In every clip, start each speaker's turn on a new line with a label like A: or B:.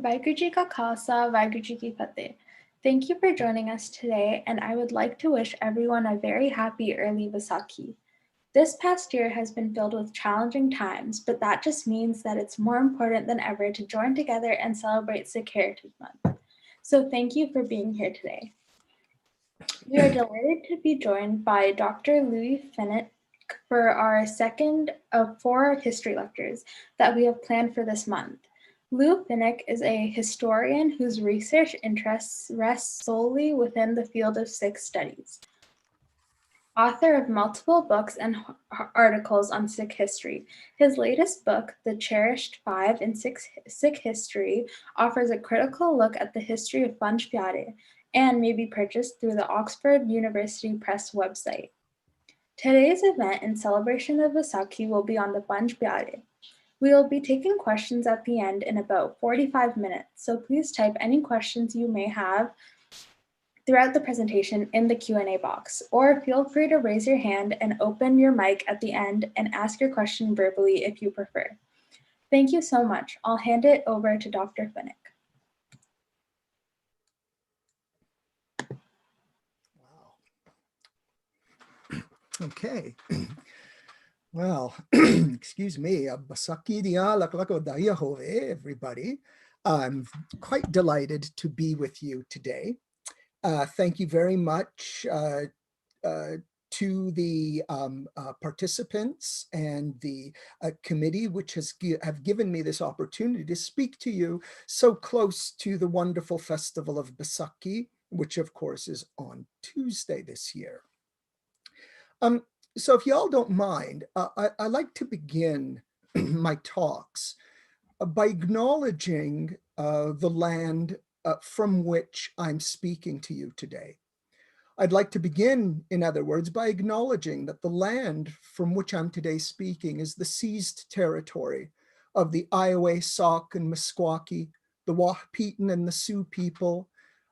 A: Vaheguru Ji Ka Khalsa, Vaheguru Ji Ki Fateh. Thank you for joining us today, and I would like to wish everyone a very happy early Vaisakhi. This past year has been filled with challenging times, but that just means that it's more important than ever to join together and celebrate Sikh Heritage Month. So thank you for being here today. We are delighted to be joined by Dr. Louis Fenech, for our second of 4 history lectures that we have planned for this month. Fenech is a historian whose research interests rest solely within the field of Sikh studies. Author of multiple books and articles on Sikh history. His latest book, The Cherished Five in Sikh History, offers a critical look at the history of Panj Pyare and may be purchased through the Oxford University Press website. Today's event in celebration of Vaisakhi will be on the Panj Pyare. We will be taking questions at the end in about 45 minutes, so please type any questions you may have throughout the presentation in the Q&A box, or feel free to raise your hand and open your mic at the end and ask your question verbally if you prefer. Thank you so much. I'll hand it over to Dr. Fenech.
B: Wow. Okay. Well, excuse me, everybody. I'm quite delighted to be with you today. Thank you very much to the participants and the committee, which have given me this opportunity to speak to you so close to the wonderful festival of Vaisakhi, which of course is on Tuesday this year. So if y'all don't mind, I like to begin my talks by acknowledging the land from which I'm speaking to you today. I'd like to begin, in other words, by acknowledging that the land from which I'm today speaking is the seized territory of the Iowa, Sauk, and Meskwaki, the Wahpeton and the Sioux people.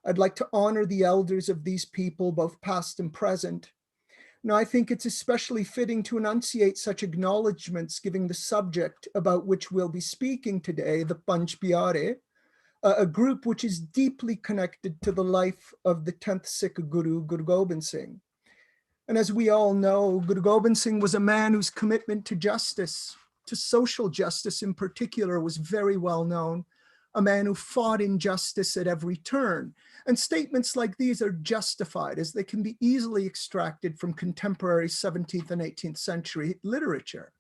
B: I'd like to honor the elders of these people, both past and present. Now, I think it's especially fitting to enunciate such acknowledgements given the subject about which we'll be speaking today, the Panj Pyare, a group which is deeply connected to the life of the 10th Sikh Guru, Guru Gobind Singh. And as we all know, Guru Gobind Singh was a man whose commitment to justice, to social justice in particular, was very well known, a man who fought injustice at every turn. And statements like these are justified as they can be easily extracted from contemporary 17th and 18th century literature.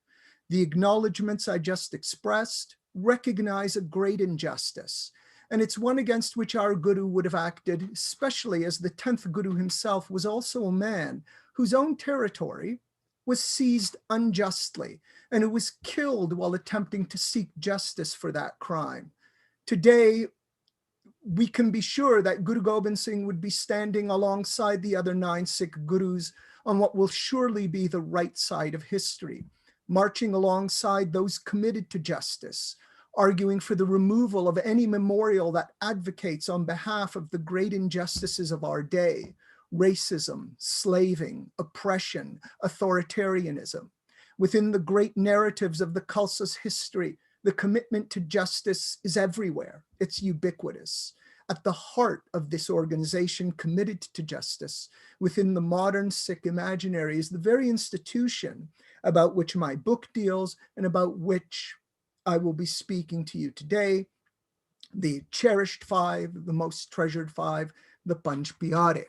B: The acknowledgements I just expressed recognize a great injustice, and it's one against which our Guru would have acted, especially as the 10th Guru himself was also a man whose own territory was seized unjustly and who was killed while attempting to seek justice for that crime. Today, we can be sure that Guru Gobind Singh would be standing alongside the other 9 Sikh Gurus on what will surely be the right side of history, marching alongside those committed to justice, arguing for the removal of any memorial that advocates on behalf of the great injustices of our day: racism, slaving, oppression, authoritarianism. Within the great narratives of the Khalsa's history, the commitment to justice is everywhere. It's ubiquitous. At the heart of this organization committed to justice, within the modern Sikh imaginary, is the very institution about which my book deals and about which I will be speaking to you today: the cherished 5, the most treasured 5, the Panj Pyare.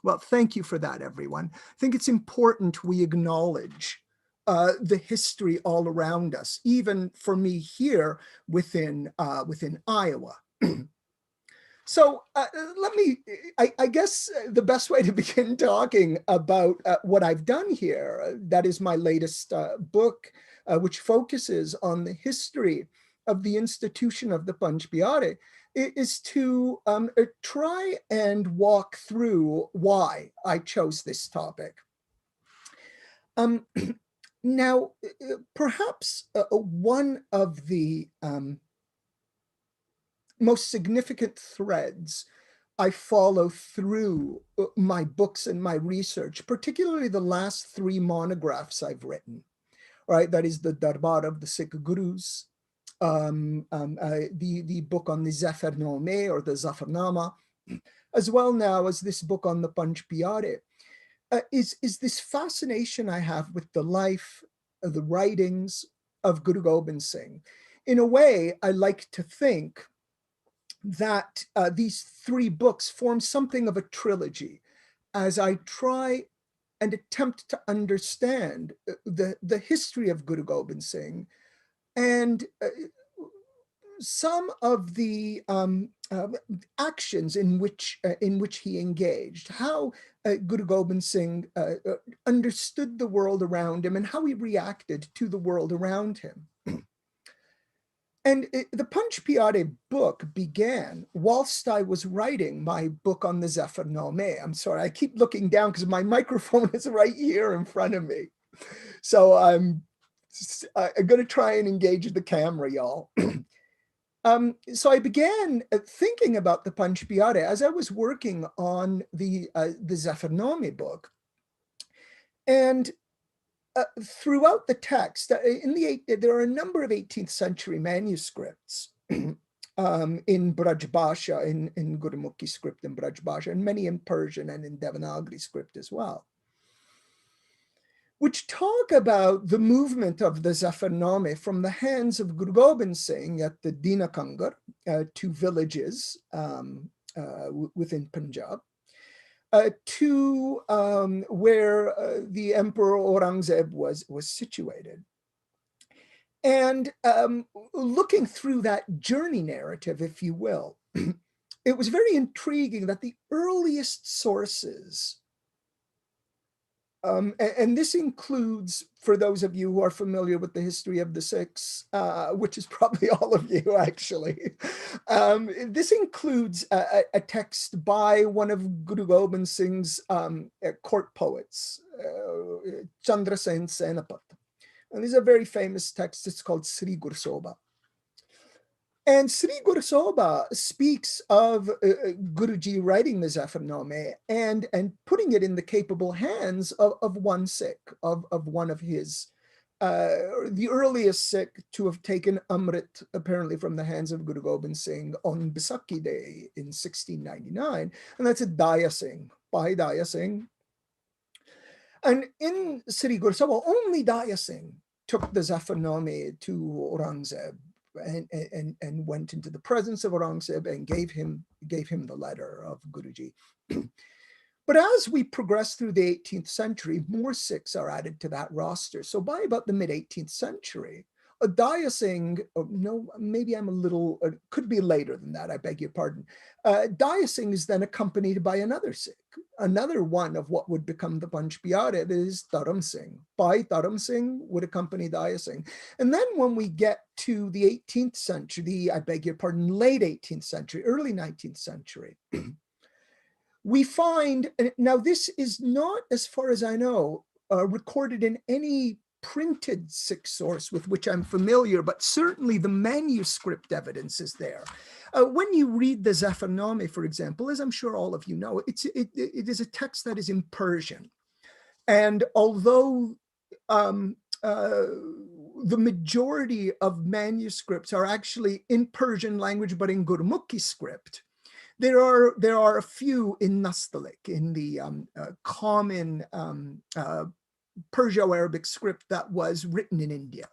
B: Well, thank you for that, everyone. I think it's important we acknowledge the history all around us, even for me here within Iowa. So I guess the best way to begin talking about what I've done here, that is my latest book, which focuses on the history of the institution of the Panj Pyare, is to try and walk through why I chose this topic. Now, perhaps one of the most significant threads I follow through my books and my research, particularly the last 3 monographs I've written, right? That is the Darbar of the Sikh Gurus, the book on the Zafarname or the Zafarnama, as well now as this book on the Panj Pyare, is this fascination I have with the life, the writings of Guru Gobind Singh. In a way, I like to think that these 3 books form something of a trilogy as I try and attempt to understand the history of Guru Gobind Singh and some of the actions in which he engaged, how Guru Gobind Singh understood the world around him and how he reacted to the world around him. And the Panj Pyare book began whilst I was writing my book on the Zafarnameh. I'm sorry, I keep looking down because my microphone is right here in front of me. So I'm going to try and engage the camera, y'all. So I began thinking about the Panj Pyare as I was working on the Zafarnameh book. And throughout the text, there are a number of 18th century manuscripts in Braj Bhasha, in Gurumukhi script in Braj Bhasha, and many in Persian and in Devanagari script as well, which talk about the movement of the Zafarnameh from the hands of Guru Gobind Singh at the Dina Kangar to villages within Punjab, to where the Emperor Aurangzeb was situated. And looking through that journey narrative, if you will, it was very intriguing that the earliest sources, and this includes, for those of you who are familiar with the history of the Sikhs, which is probably all of you actually, this includes a text by one of Guru Gobind Singh's court poets, Chandra Sen Senapat. And this is a very famous text. It's called Sri Gursoba. And Sri Gursoba speaks of Guruji writing the Zafarnameh and putting it in the capable hands of one Sikh, of one of his, the earliest Sikh to have taken Amrit, apparently from the hands of Guru Gobind Singh on Baisakhi Day in 1699. And that's a Daya Singh, Bhai Daya Singh. And in Sri Gursoba, only Daya Singh took the Zafarnameh to Aurangzeb and went into the presence of Aurangzeb and gave him the letter of Guruji. But as we progress through the 18th century, more Sikhs are added to that roster. So by about the mid-18th century, Daya Singh, no, maybe I'm a little, could be later than that, I beg your pardon. Daya Singh is then accompanied by another Sikh, another one of what would become the Panj Pyare, is Dharam Singh. Bhai Dharam Singh would accompany Daya Singh. And then when we get to the 18th century, I beg your pardon, late 18th century, early 19th century, we find, now this is not, as far as I know, recorded in any printed Sikh source with which I'm familiar, but certainly the manuscript evidence is there. When you read the Zafarnameh, for example, as I'm sure all of you know, it is a text that is in Persian. And although the majority of manuscripts are actually in Persian language, but in Gurumukhi script, there are a few in Nastaliq, in the common Perso-Arabic script that was written in India.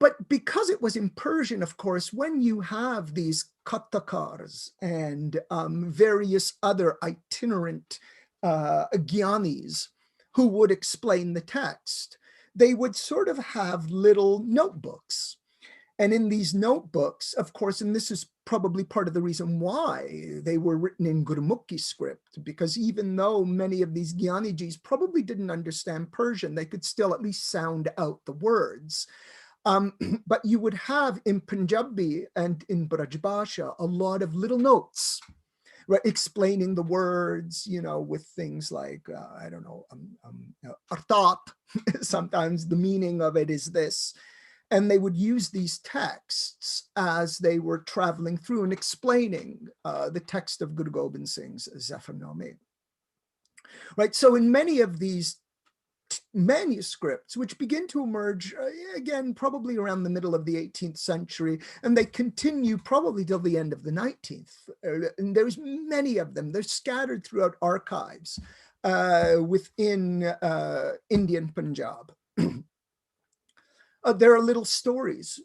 B: But because it was in Persian, of course, when you have these katakars and various other itinerant gyanis who would explain the text, they would sort of have little notebooks. And in these notebooks, of course, and this is probably part of the reason why they were written in Gurumukhi script, because even though many of these Gyanijis probably didn't understand Persian, they could still at least sound out the words. But you would have in Punjabi and in Braj Bhasha a lot of little notes, right, explaining the words, you know, with things like, I don't know, artat, sometimes the meaning of it is this. And they would use these texts as they were traveling through and explaining the text of Guru Gobind Singh's Zafarnameh. Right, so in many of these manuscripts, which begin to emerge, again, probably around the middle of the 18th century, and they continue probably till the end of the 19th. And there's many of them. They're scattered throughout archives within Indian Punjab. There are little stories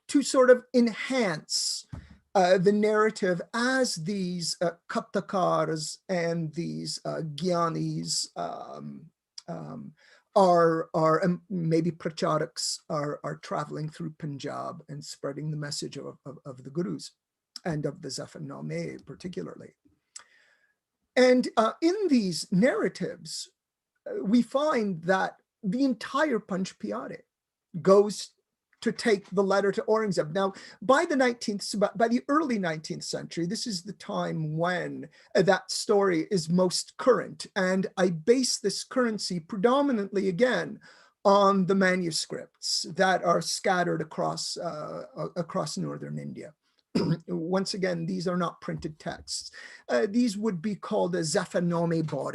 B: to sort of enhance the narrative as these Katakars and these Gyanis maybe Pracharaks are traveling through Punjab and spreading the message of the Gurus and of the Zafarname particularly. And in these narratives, we find that the entire Panj Pyare goes to take the letter to Aurangzeb. Now, by the early 19th century, this is the time when that story is most current. And I base this currency predominantly, again, on the manuscripts that are scattered across northern India. Once again, these are not printed texts. These would be called a Zafarname Bore,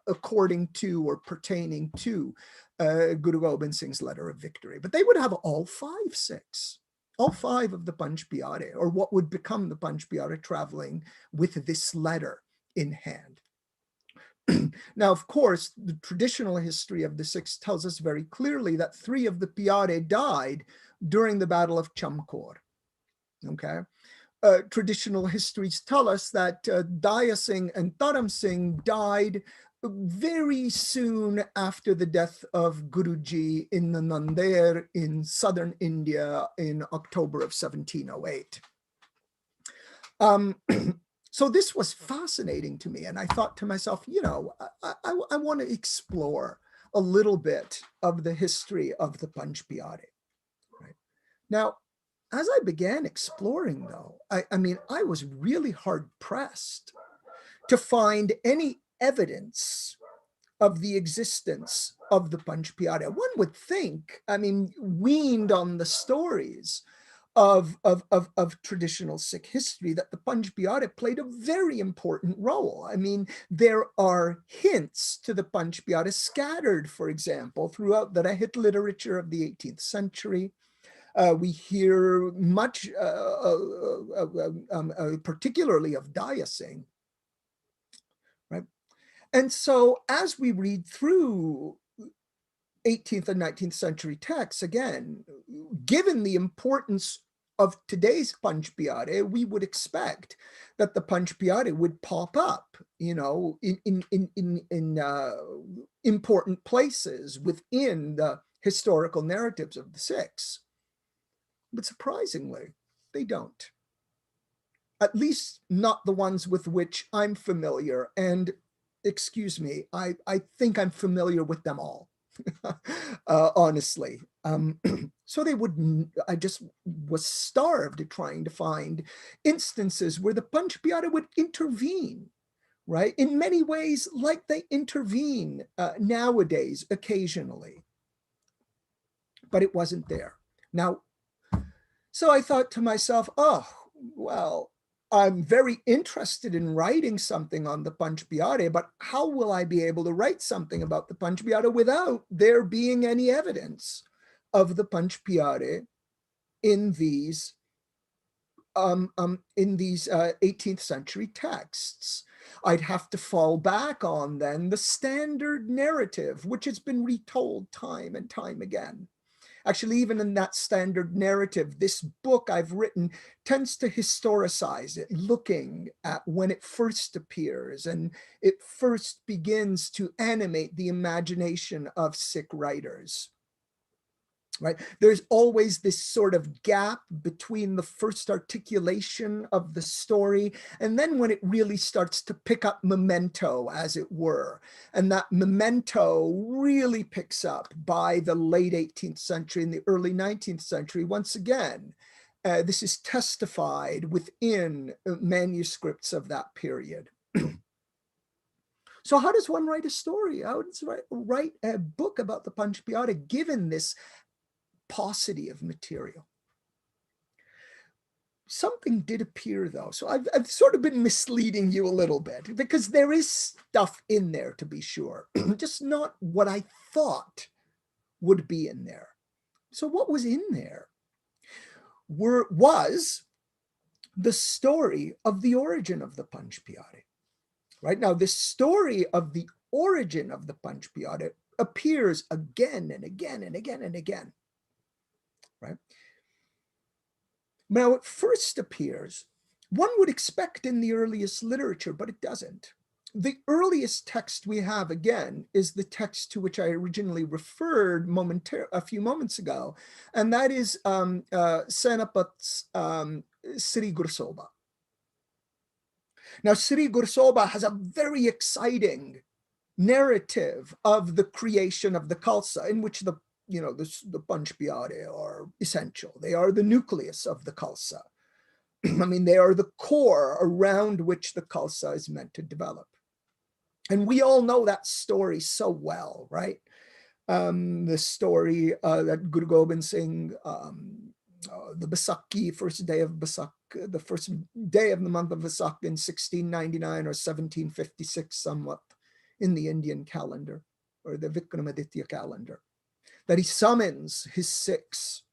B: according to or pertaining to Guru Gobind Singh's letter of victory. But they would have all five Sikhs, all five of the Panj Pyare, or what would become the Panj Pyare, traveling with this letter in hand. Now, of course, the traditional history of the Sikhs tells us very clearly that 3 of the Pyare died during the Battle of Chamkor. Okay. Traditional histories tell us that Daya Singh and Dharam Singh died very soon after the death of Guruji in the Nandair in southern India in October of 1708. So this was fascinating to me. And I thought to myself, I want to explore a little bit of the history of the Panj Pyare. Right? Now, as I began exploring, though, I was really hard-pressed to find any evidence of the existence of the Panj Pyare. One would think, weaned on the stories of traditional Sikh history, that the Panj Pyare played a very important role. There are hints to the Panj Pyare scattered, for example, throughout the Rahit literature of the 18th century. We hear much, particularly of Daya Singh, right? And so as we read through 18th and 19th century texts, again, given the importance of today's Panj Pyare, we would expect that the Panj Pyare would pop up, in important places within the historical narratives of the Sikhs. But surprisingly, they don't. At least not the ones with which I'm familiar. And excuse me, I think I'm familiar with them all, honestly. So I just was starved at trying to find instances where the Panj Pyare would intervene, right? In many ways, like they intervene nowadays, occasionally. But it wasn't there. Now, so I thought to myself, I'm very interested in writing something on the Panj Pyare, but how will I be able to write something about the Panj Pyare without there being any evidence of the Panj Pyare in these 18th century texts? I'd have to fall back on then the standard narrative, which has been retold time and time again. Actually, even in that standard narrative, this book I've written tends to historicize it, looking at when it first appears and it first begins to animate the imagination of Sikh writers. Right? There's always this sort of gap between the first articulation of the story and then when it really starts to pick up memento, as it were. And that memento really picks up by the late 18th century and the early 19th century. Once again, this is testified within manuscripts of that period. So how does one write a story? How does one write a book about the Panj Pyare given this paucity of material? Something did appear, though. So I've sort of been misleading you a little bit because there is stuff in there, to be sure, just not what I thought would be in there. So what was in there was the story of the origin of the Panj Pyare. Right now, this story of the origin of the Panj Pyare appears again and again and again and again. Right? Now, it first appears, one would expect in the earliest literature, but it doesn't. The earliest text we have, again, is the text to which I originally referred a few moments ago, and that is Senapat's Sri Gursoba. Now, Sri Gursoba has a very exciting narrative of the creation of the Khalsa, in which the Panj Pyare are essential. They are the nucleus of the Khalsa. I mean, they are the core around which the Khalsa is meant to develop. And we all know that story so well, right? The story that Guru Gobind Singh, the Baisakhi, first day of Basak, the first day of the month of Basak in 1699 or 1756 somewhat in the Indian calendar, or the Vikramaditya calendar, that he summons his Sikhs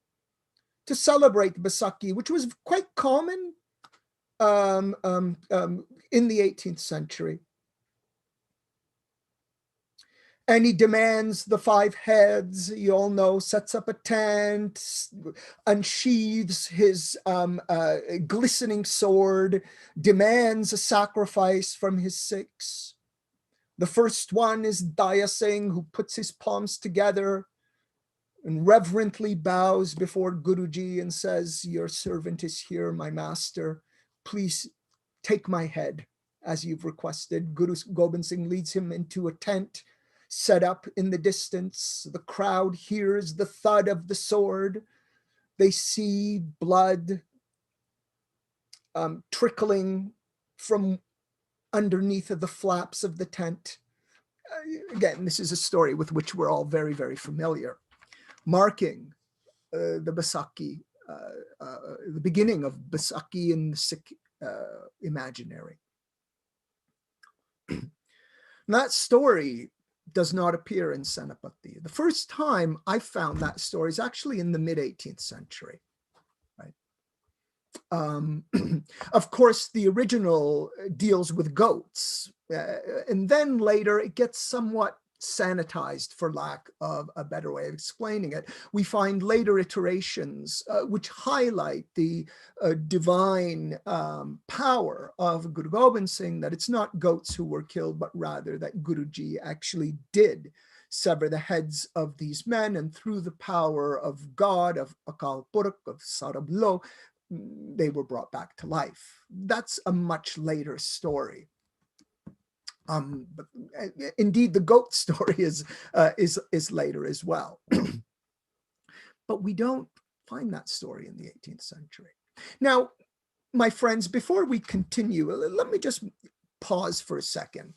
B: to celebrate Baisakhi, which was quite common in the 18th century. And he demands the 5 heads, you all know, sets up a tent, unsheathes his glistening sword, demands a sacrifice from his Sikhs. The first one is Daya Singh, who puts his palms together and reverently bows before Guruji and says, "Your servant is here, my master. Please take my head as you've requested." Guru Gobind Singh leads him into a tent set up in the distance. The crowd hears the thud of the sword. They see blood trickling from underneath of the flaps of the tent. Again, this is a story with which we're all very, very familiar, marking the Baisakhi, the beginning of Baisakhi in the Sikh imaginary. That story does not appear in Senapati. The first time I found that story is actually in the mid-18th century. Right? Of course, the original deals with goats, and then later it gets somewhat sanitized, for lack of a better way of explaining it. We find later iterations which highlight the divine power of Guru Gobind Singh, that it's not goats who were killed, but rather that Guruji actually did sever the heads of these men, and through the power of God, of Akal Purakh, of Sarab Lo, they were brought back to life. That's a much later story. But indeed, the goat story is later as well. But we don't find that story in the 18th century. Now, my friends, before we continue, let me just pause for a second,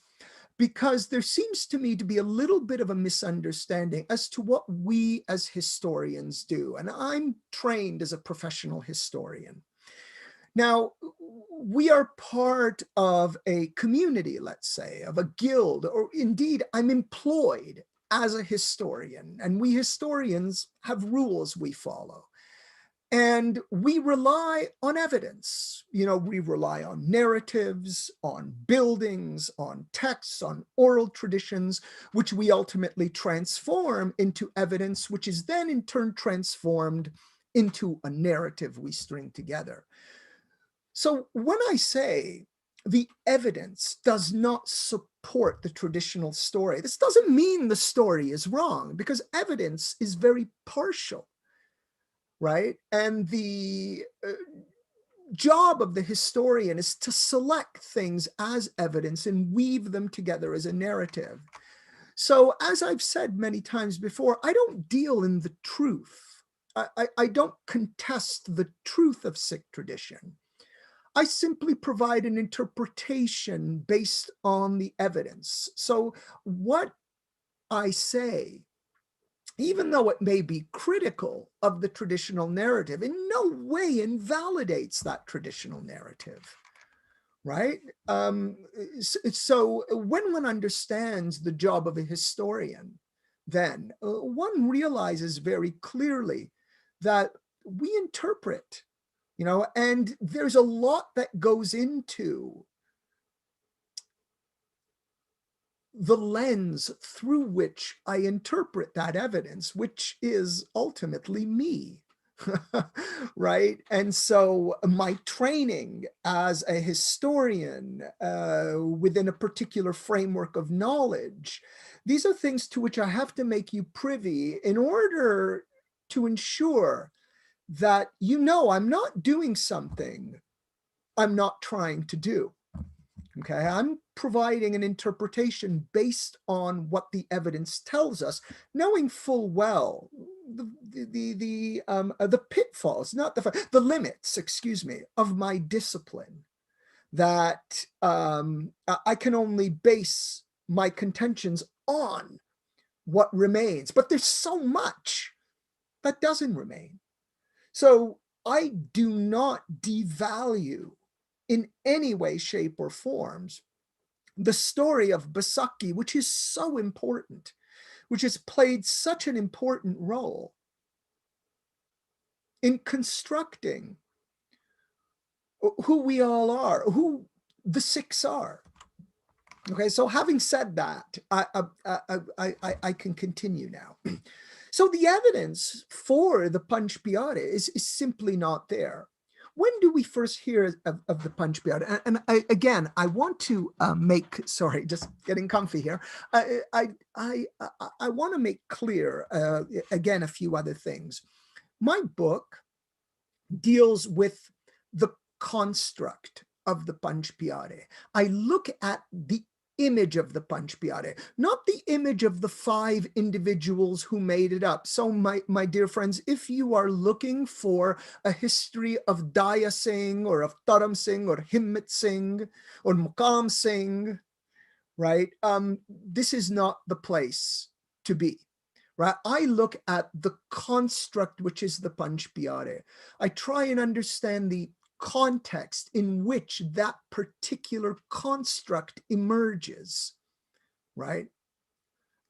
B: because there seems to me to be a little bit of a misunderstanding as to what we as historians do. And I'm trained as a professional historian. Now, we are part of a community, let's say, of a guild, or indeed, I'm employed as a historian, and we historians have rules we follow. And we rely on evidence. We rely on narratives, on buildings, on texts, on oral traditions, which we ultimately transform into evidence, which is then in turn transformed into a narrative we string together. So when I say the evidence does not support the traditional story, this doesn't mean the story is wrong, because evidence is very partial, right? And the job of the historian is to select things as evidence and weave them together as a narrative. So as I've said many times before, I don't deal in the truth. I don't contest the truth of Sikh tradition. I simply provide an interpretation based on the evidence. So what I say, even though it may be critical of the traditional narrative, in no way invalidates that traditional narrative, right? So when one understands the job of a historian, then one realizes very clearly that we interpret, and there's a lot that goes into the lens through which I interpret that evidence, which is ultimately me. right? And so my training as a historian within a particular framework of knowledge, these are things to which I have to make you privy in order to ensure that I'm not doing something I'm not trying to do. Okay, I'm providing an interpretation based on what the evidence tells us, knowing full well the pitfalls, not the limits, excuse me, of my discipline. That I can only base my contentions on what remains, but there's so much that doesn't remain. So I do not devalue in any way, shape, or forms the story of Baisakhi, which is so important, which has played such an important role in constructing who we all are, who the Sikhs are. Okay, so having said that, I can continue now. So the evidence for the Panj Pyare is simply not there. When do we first hear of the Panj Pyare? And I want to make, sorry, just getting comfy here. I want to make clear, again, a few other things. My book deals with the construct of the Panj Pyare. I look at the image of the Panj Pyare, not the image of the 5 individuals who made it up. So my dear friends, if you are looking for a history of Daya Singh or of Dharam Singh or Himmat Singh or Muqam Singh, right, this is not the place to be. Right? I look at the construct, which is the Panj Pyare. I try and understand the context in which that particular construct emerges, right?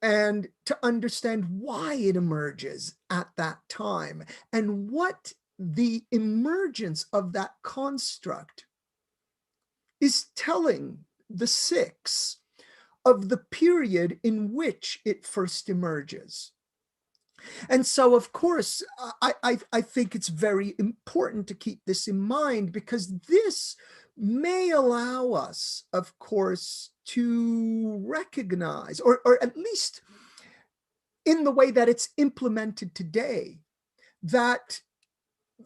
B: And to understand why it emerges at that time and what the emergence of that construct is telling the Sikhs of the period in which it first emerges. And so, of course, I think it's very important to keep this in mind, because this may allow us, of course, to recognize, or at least in the way that it's implemented today, that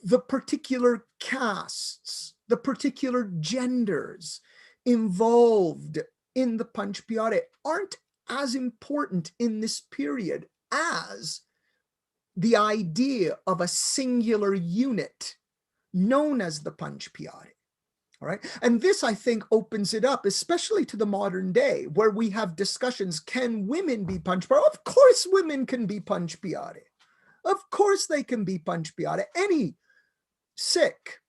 B: the particular castes, the particular genders involved in the Panj Pyare aren't as important in this period as the idea of a singular unit known as the Panj Pyare. All right. And this, I think, opens it up, especially to the modern day, where we have discussions. Can women be Panj Pyare? Of course women can be Panj Pyare. Of course they can be Panj Pyare. Any Sikh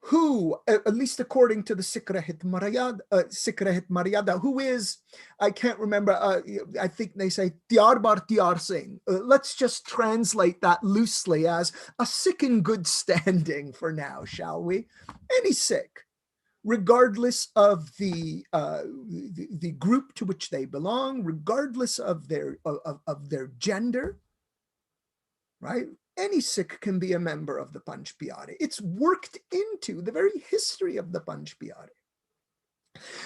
B: who, at least according to the Sikh Maryada, who is, I can't remember, I think they say Tiyar Bar Tiyar Singh. Let's just translate that loosely as a Sikh in good standing for now, shall we? Any Sikh, regardless of the group to which they belong, regardless of their gender, right? Any Sikh can be a member of the Panj Pyare. It's worked into the very history of the Panj Pyare.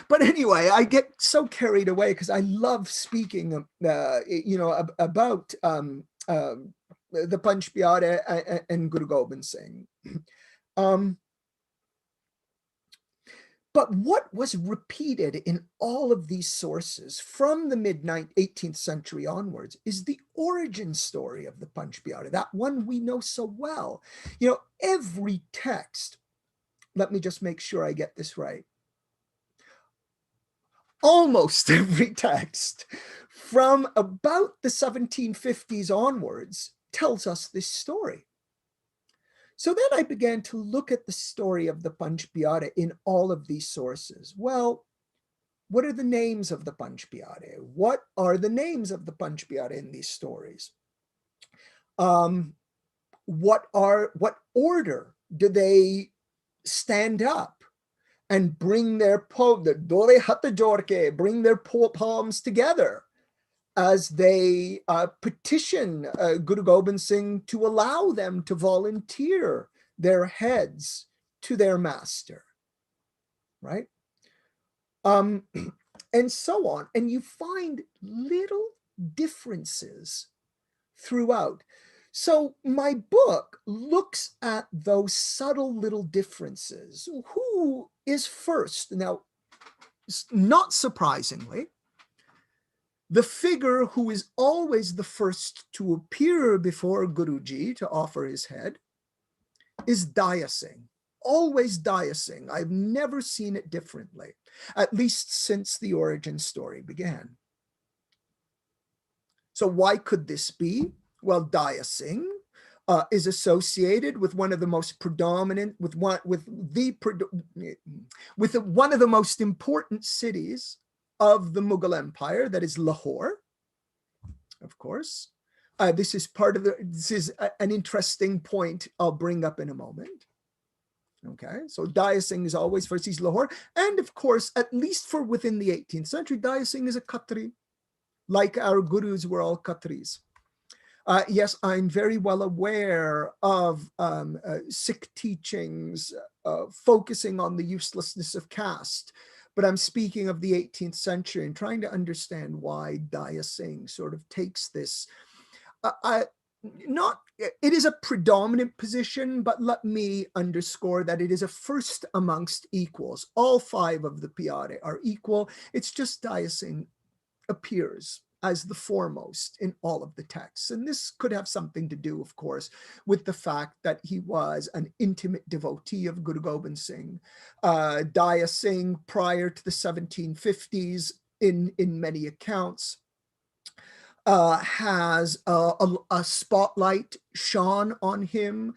B: But anyway, I get so carried away because I love speaking, about the Panj Pyare and Guru Gobind Singh. But what was repeated in all of these sources from the mid-18th century onwards is the origin story of the Panj Pyare, that one we know so well. Every text, let me just make sure I get this right. Almost every text from about the 1750s onwards tells us this story. So then I began to look at the story of the Panj Pyare in all of these sources. Well, what are the names of the Panj Pyare? What are the names of the Panj Pyare in these stories? What order do they stand up and bring their palms together as they petition Guru Gobind Singh to allow them to volunteer their heads to their master, right? And so on. And you find little differences throughout. So my book looks at those subtle little differences. Who is first? Now, not surprisingly, the figure who is always the first to appear before Guruji to offer his head is Daya Singh. Always Daya Singh. I've never seen it differently, at least since the origin story began. So why could this be? Well, Daya Singh is associated with one of the most predominant, with one of the most important cities of the Mughal Empire, that is Lahore, of course. This is an interesting point I'll bring up in a moment. Okay, so Daya Singh is always first, he's Lahore. And of course, at least for within the 18th century, Daya Singh is a Khatri, like our gurus were all Khatris. Yes, I'm very well aware of Sikh teachings focusing on the uselessness of caste, but I'm speaking of the 18th century and trying to understand why Daya Singh sort of takes this. It is a predominant position, but let me underscore that it is a first amongst equals. All five of the Pyare are equal. It's just Daya Singh appears as the foremost in all of the texts. And this could have something to do, of course, with the fact that he was an intimate devotee of Guru Gobind Singh. Daya Singh, prior to the 1750s, in many accounts, has a spotlight shone on him.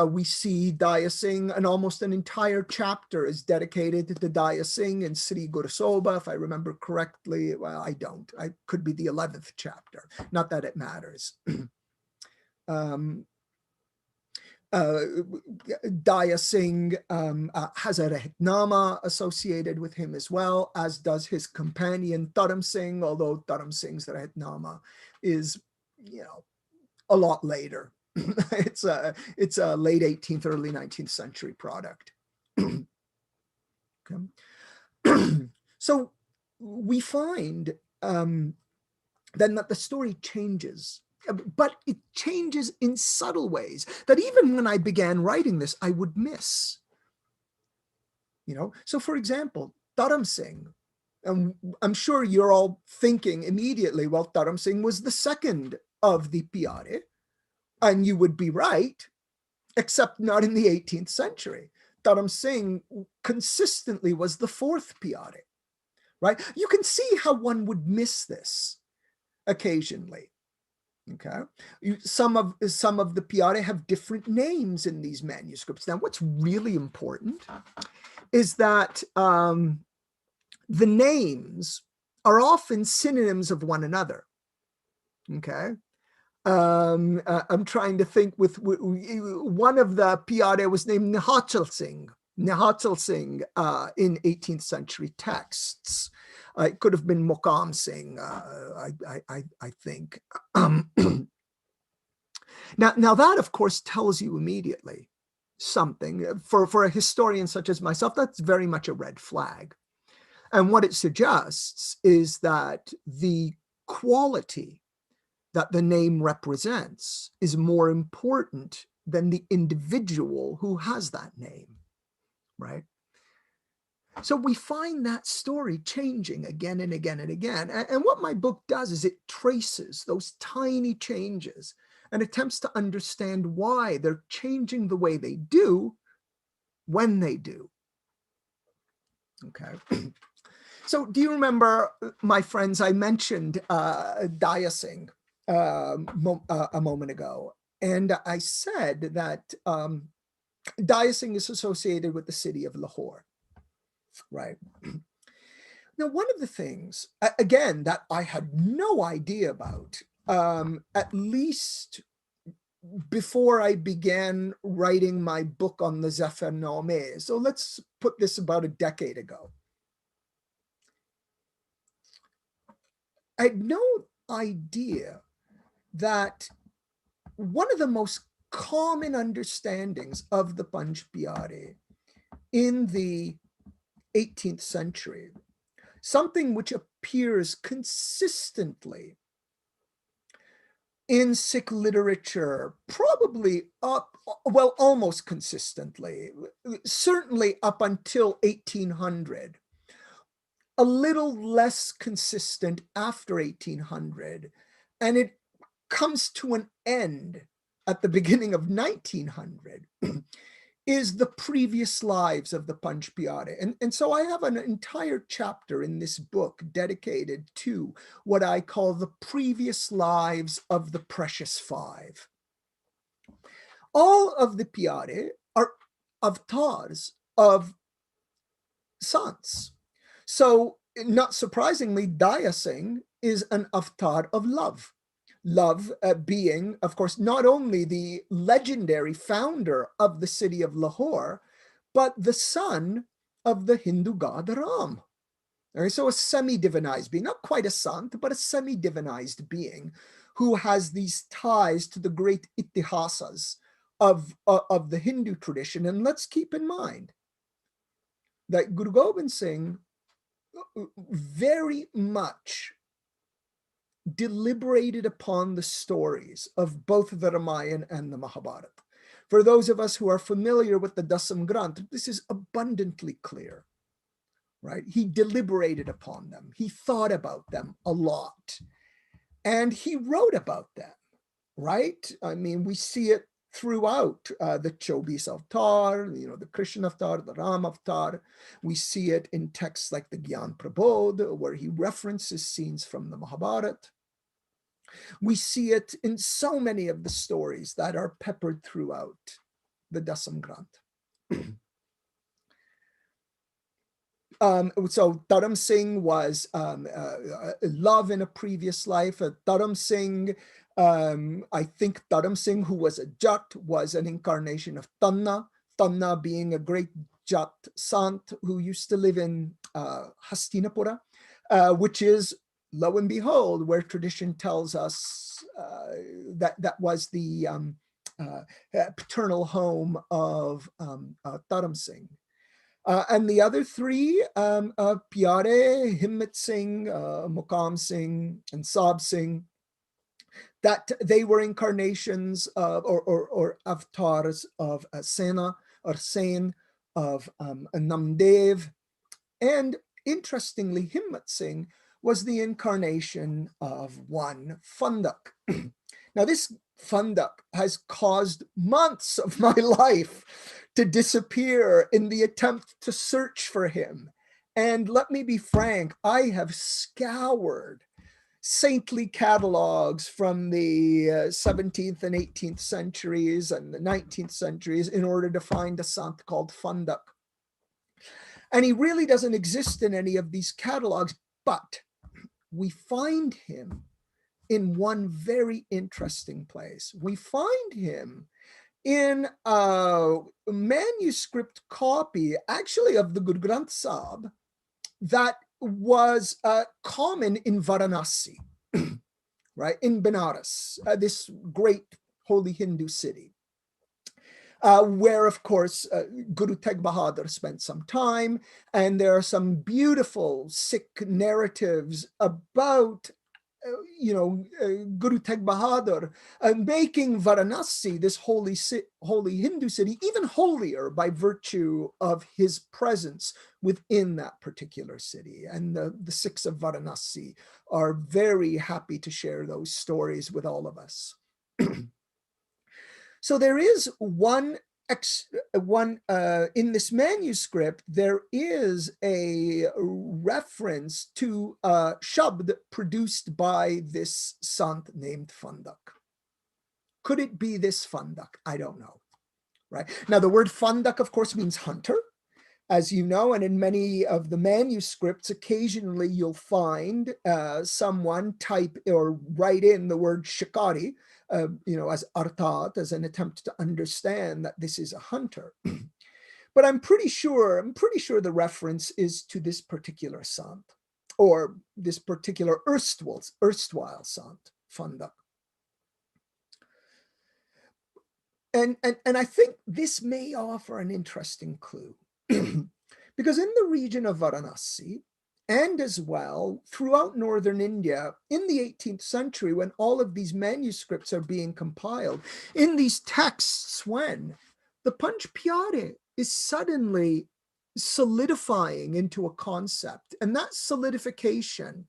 B: We see Daya Singh, and almost an entire chapter is dedicated to Daya Singh in Sri Guru Sobha, if I remember correctly. Well, I don't. I could be the 11th chapter. Not that it matters. Daya Singh has a Rehnama associated with him as well, as does his companion Dharam Singh, although Dharam Singh's Rehnama is, a lot later. It's a late 18th, early 19th century product. Okay. So we find then that the story changes, but it changes in subtle ways that even when I began writing this, I would miss. So for example, Dharam Singh, I'm sure you're all thinking immediately, well, Dharam Singh was the second of the Pyare, and you would be right, except not in the 18th century. Dharam Singh consistently was the fourth Pyare, right? You can see how one would miss this occasionally. Okay, some of the Pyare have different names in these manuscripts. Now, what's really important is that the names are often synonyms of one another. Okay, I'm trying to think. With one of the Pyare was named Nihachal Singh in 18th century texts. It could have been Mokam Singh, I think. Now that, of course, tells you immediately something. For a historian such as myself, that's very much a red flag. And what it suggests is that the quality that the name represents is more important than the individual who has that name, right? So we find that story changing again and again and again. And what my book does is it traces those tiny changes and attempts to understand why they're changing the way they do when they do. Okay. So do you remember, my friends, I mentioned Daya Singh a moment ago. And I said that Daya Singh is associated with the city of Lahore. Right. Now, one of the things, again, that I had no idea about, at least before I began writing my book on the Zafarnameh, so let's put this about a decade ago. I know idea that one of the most common understandings of the Panj Pyare in the 18th century, something which appears consistently in Sikh literature, probably almost consistently, certainly up until 1800, a little less consistent after 1800, and it comes to an end at the beginning of 1900, is the previous lives of the Panj Pyare. And so I have an entire chapter in this book dedicated to what I call the previous lives of the Precious Five. All of the Pyare are avatars of sants. So not surprisingly, Daya Singh is an avatar of love. Love being, of course, not only the legendary founder of the city of Lahore, but the son of the Hindu god Ram. Right, so a semi-divinized being, not quite a sant, but a semi-divinized being who has these ties to the great itihasas of the Hindu tradition. And let's keep in mind that Guru Gobind Singh very much deliberated upon the stories of both the Ramayana and the Mahabharata. For those of us who are familiar with the Dasam Granth, this is abundantly clear, right? He deliberated upon them. He thought about them a lot. And he wrote about them, right? I mean, we see it throughout the Chobis Avatar, the Krishna Avatar, the Ram Avatar. We see it in texts like the Gyan Prabodh, where he references scenes from the Mahabharata. We see it in so many of the stories that are peppered throughout the Dasam Granth. So Dharam Singh was love in a previous life. Dharam Singh, I think Dharam Singh, who was a Jat, was an incarnation of Tanna. Tanna being a great Jat Sant who used to live in Hastinapura, which is, lo and behold, where tradition tells us that was the paternal home of Dharam Singh. And the other three, Pyare, Himmat Singh, Muqam Singh, and Sab Singh, that they were incarnations of, or avatars of Sena or Sen, of Namdev. And interestingly, Himmat Singh was the incarnation of one Fundak. Now, this Fundak has caused months of my life to disappear in the attempt to search for him. And let me be frank, I have scoured saintly catalogs from the 17th and 18th centuries and the 19th centuries in order to find a sant called Fundak. And he really doesn't exist in any of these catalogs, but we find him in one very interesting place. We find him in a manuscript copy, actually, of the Guru Granth Sahib that was common in Varanasi, right, in Benares, this great holy Hindu city, where, of course, Guru Tegh Bahadur spent some time, and there are some beautiful Sikh narratives about Guru Tegh Bahadur making Varanasi, this holy Hindu city, even holier by virtue of his presence within that particular city. And the Sikhs of Varanasi are very happy to share those stories with all of us. So there is one in this manuscript, there is a reference to a shabd produced by this sant named Fundak. Could it be this Fundak? I don't know, right? Now, the word Fundak, of course, means hunter, as you know, and in many of the manuscripts, occasionally you'll find someone type or write in the word shikari, as artat, as an attempt to understand that this is a hunter. But I'm pretty sure the reference is to this particular sant. or this particular erstwhile Sant Fanda. And I think this may offer an interesting clue because in the region of Varanasi, and as well throughout northern India in the 18th century, when all of these manuscripts are being compiled, in these texts, when the Panj Pyare is suddenly solidifying into a concept, and that solidification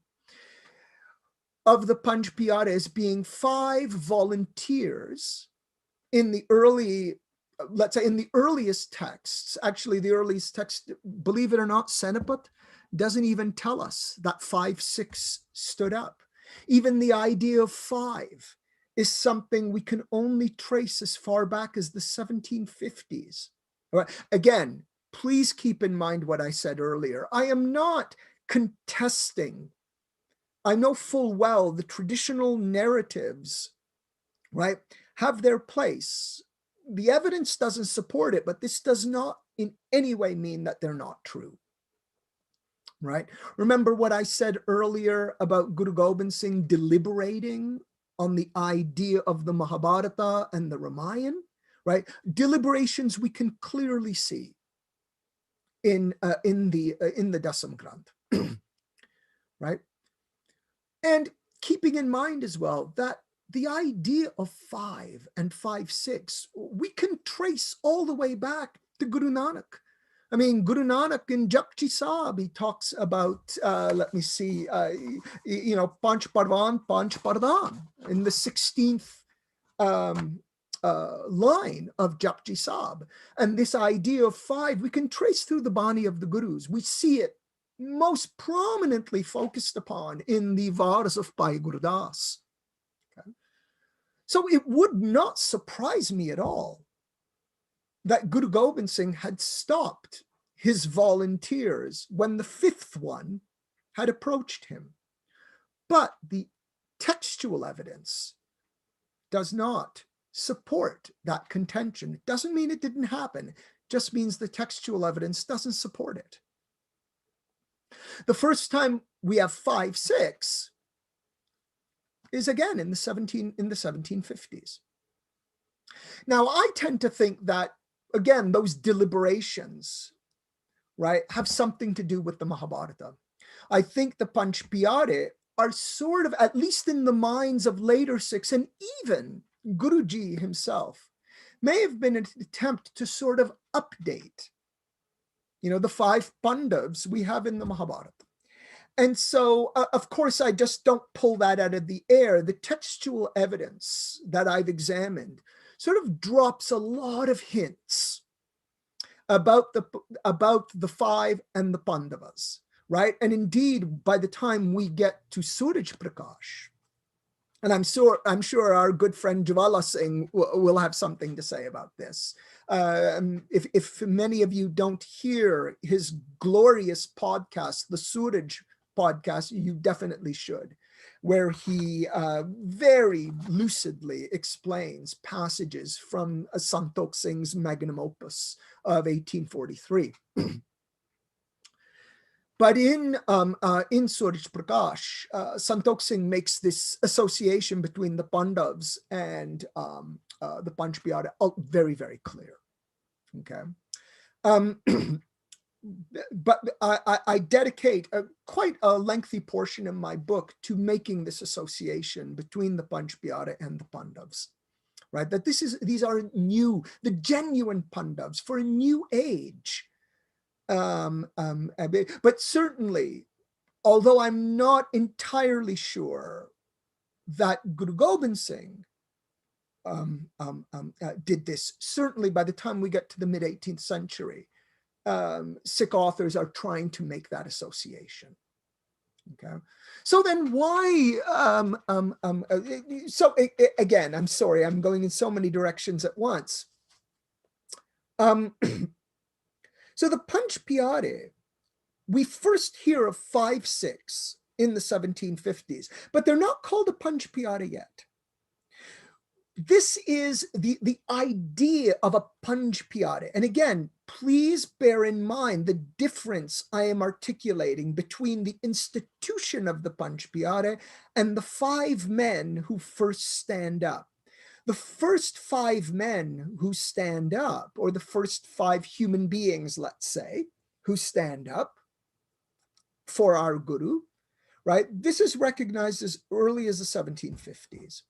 B: of the Panj Pyare as being 5 volunteers in the early, let's say in the earliest texts. Actually, the earliest text, believe it or not, Senapat doesn't even tell us that 5, 6 stood up. Even the idea of 5 is something we can only trace as far back as the 1750s. Again, please keep in mind what I said earlier. I am not contesting. I know full well the traditional narratives, right, have their place. The evidence doesn't support it, but this does not in any way mean that they're not true, right? Remember what I said earlier about Guru Gobind Singh deliberating on the idea of the Mahabharata and the Ramayana, right? Deliberations we can clearly see in the Dasam Granth, right? And keeping in mind as well that the idea of 5 and 5, 6, we can trace all the way back to Guru Nanak. I mean, Guru Nanak in Japji Sahib, he talks about, let me see, Panch Parvan, Panch Pardhan in the 16th line of Japji Sahib. And this idea of 5, we can trace through the Bani of the Gurus. We see it most prominently focused upon in the Varas of Bhai Gurdas. Okay? So it would not surprise me at all that Guru Gobind Singh had stopped his volunteers when the 5th one had approached him. But the textual evidence does not support that contention. It doesn't mean it didn't happen. It just means the textual evidence doesn't support it. The first time we have 5, 6 is again in the 1750s. Now, I tend to think that, again, those deliberations, right, have something to do with the Mahabharata. I think the Panj Pyare are sort of, at least in the minds of later Sikhs, and even Guruji himself, may have been an attempt to sort of update, the 5 Pandavas we have in the Mahabharata. And so, of course, I just don't pull that out of the air. The textual evidence that I've examined sort of drops a lot of hints about the 5 and the Pandavas, right? And indeed, by the time we get to Suraj Prakash, and I'm sure our good friend Jwala Singh will have something to say about this. If many of you don't hear his glorious podcast, the Suraj podcast, you definitely should, where he very lucidly explains passages from Santokh Singh's magnum opus of 1843. But in Suraj Prakash, Santokh Singh makes this association between the Pandavas and the Panch Pyare very, very clear. Okay. But I dedicate quite a lengthy portion of my book to making this association between the Panch Pyare and the Pandavas, right? That these are new, the genuine Pandavas for a new age. But certainly, although I'm not entirely sure that Guru Gobind Singh did this, certainly by the time we get to the mid-18th century, Sikh authors are trying to make that association. Okay, so then why? Again, I'm sorry, I'm going in so many directions at once. So the Panch Pyare, we first hear of 5, 6 in the 1750s, but they're not called a Panch Pyare yet. this is the idea of a Panj Pyare. And again, please bear in mind the difference I am articulating between the institution of the Panj Pyare and the 5 men who first stand up. The first 5 men who stand up, or the first 5 human beings, let's say, who stand up for our Guru, right? This is recognized as early as the 1750s.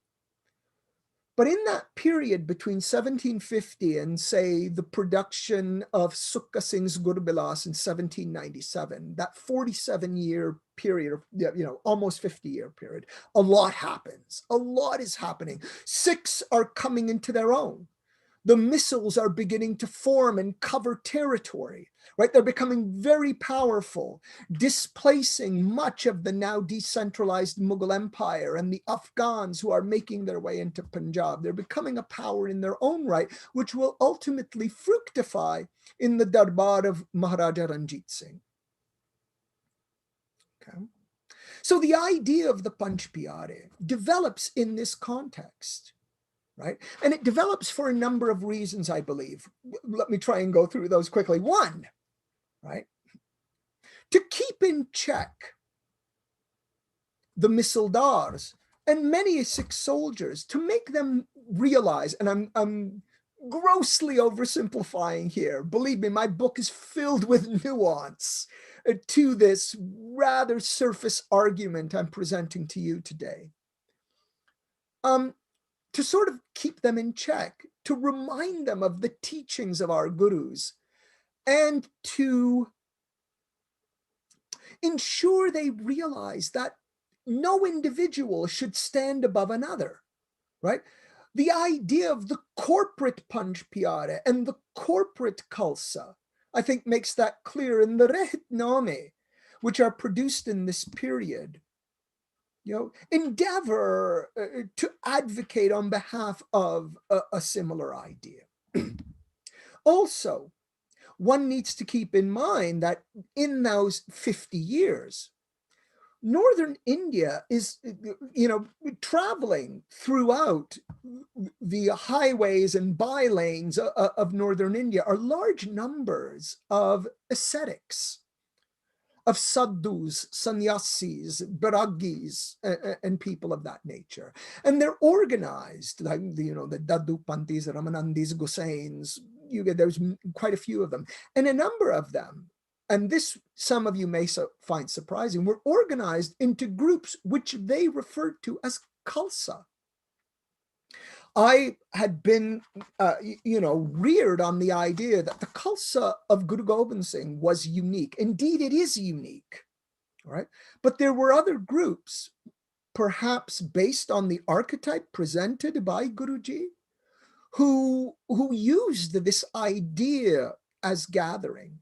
B: But in that period between 1750 and, say, the production of Sukha Singh's Gurbilas in 1797, that 47-year period, almost 50-year period, a lot happens. A lot is happening. Sikhs are coming into their own. The missiles are beginning to form and cover territory, right? They're becoming very powerful, displacing much of the now decentralized Mughal Empire and the Afghans who are making their way into Punjab. They're becoming a power in their own right, which will ultimately fructify in the Darbar of Maharaja Ranjit Singh. Okay. So the idea of the Panj Pyare develops in this context. Right? And it develops for a number of reasons, I believe. Let me try and go through those quickly. One, right? To keep in check the misildars and many Sikh soldiers, to make them realize, and I'm grossly oversimplifying here. Believe me, my book is filled with nuance to this rather surface argument I'm presenting to you today. To sort of keep them in check, to remind them of the teachings of our gurus, and to ensure they realize that no individual should stand above another, right? The idea of the corporate Panj Pyare and the corporate Khalsa, I think, makes that clear in the Rehname, which are produced in this period. Endeavor to advocate on behalf of a similar idea. Also, one needs to keep in mind that in those 50 years, Northern India is, traveling throughout the highways and bylanes of Northern India are large numbers of ascetics, of sadhus, sannyasis, bairagis, and people of that nature. And they're organized, like, the Dadu Pantis, Ramanandis, Gosains, there's quite a few of them. And a number of them, and this some of you may find surprising, were organized into groups which they referred to as Khalsa. I had been, reared on the idea that the Khalsa of Guru Gobind Singh was unique. Indeed, it is unique, right? But there were other groups, perhaps based on the archetype presented by Guruji, who used this idea as gathering.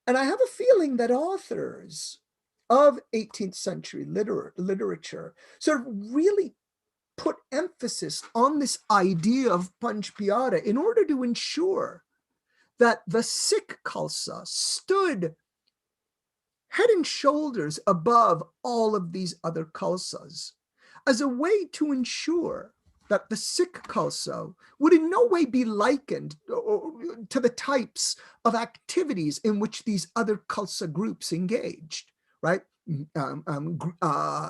B: And I have a feeling that authors of 18th century literature sort of really put emphasis on this idea of Panj Pyare in order to ensure that the Sikh Khalsa stood head and shoulders above all of these other Khalsas, as a way to ensure that the Sikh Khalsa would in no way be likened to the types of activities in which these other Khalsa groups engaged, right?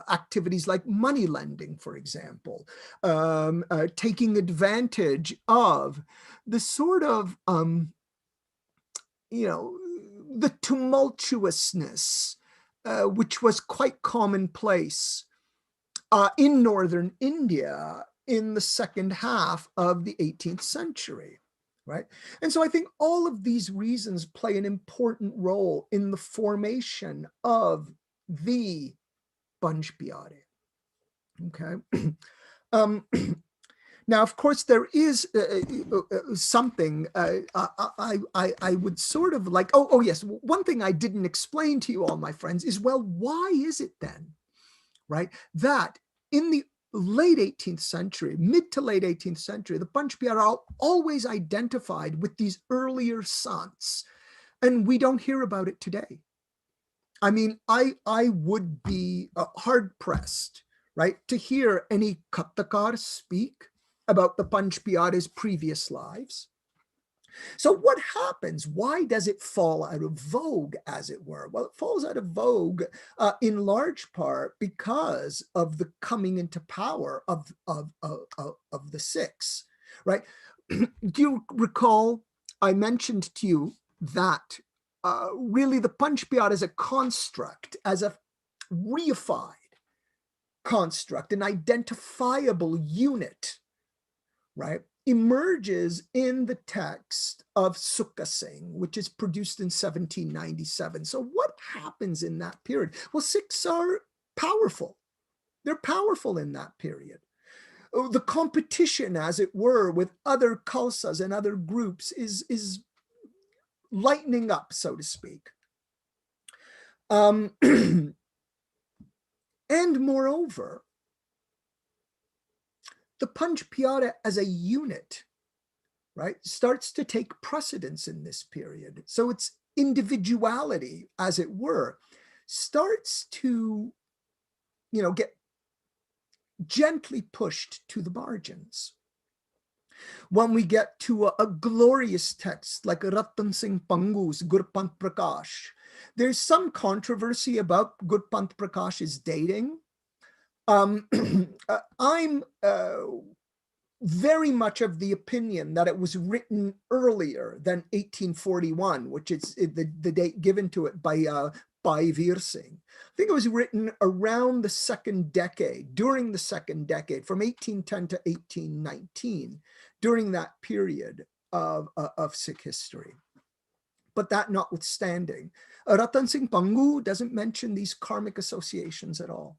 B: Activities like money lending, for example, taking advantage of the sort of, the tumultuousness, which was quite commonplace in Northern India in the second half of the 18th century. Right? And so I think all of these reasons play an important role in the formation of the Panj Pyare. Okay. Now, of course, there is something I would sort of like, yes, one thing I didn't explain to you all, my friends, is, well, why is it then, right, that in the late 18th century, mid to late 18th century, the Panj Pyare are always identified with these earlier sants, and we don't hear about it today? I mean, I would be hard-pressed, right, to hear any Kathakar speak about the Panj Pyare's previous lives. So what happens? Why does it fall out of vogue, as it were? Well, it falls out of vogue in large part because of the coming into power of the Sikhs, right? Do you recall I mentioned to you that really the Panj Pyare as a construct, as a reified construct, an identifiable unit, right, emerges in the text of Sukha Singh, which is produced in 1797. So what happens in that period? Well, Sikhs are powerful. They're powerful in that period. The competition, as it were, with other Khalsas and other groups is lightening up, so to speak. And moreover, the Panj Pyare as a unit, right, starts to take precedence in this period. So its individuality, as it were, starts to, get gently pushed to the margins. When we get to a glorious text like Ratan Singh Pangu's Gurpant Prakash, there's some controversy about Gurpant Prakash's dating. I'm very much of the opinion that it was written earlier than 1841, which is the date given to it by Veer Singh. I think it was written around the second decade, during the second decade, from 1810 to 1819, during that period of Sikh history. But that notwithstanding, Ratan Singh Pangu doesn't mention these karmic associations at all,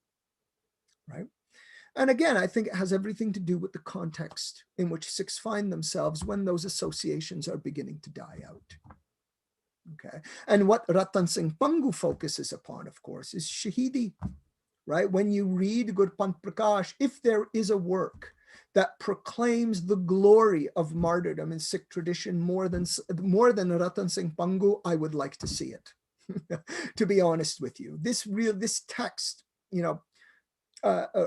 B: right? And again, I think it has everything to do with the context in which Sikhs find themselves when those associations are beginning to die out. Okay. And what Ratan Singh Pangu focuses upon, of course, is Shahidi, right? When you read Gurpant Prakash, if there is a work that proclaims the glory of martyrdom in Sikh tradition more than Ratan Singh Pangu, I would like to see it. To be honest with you, this text,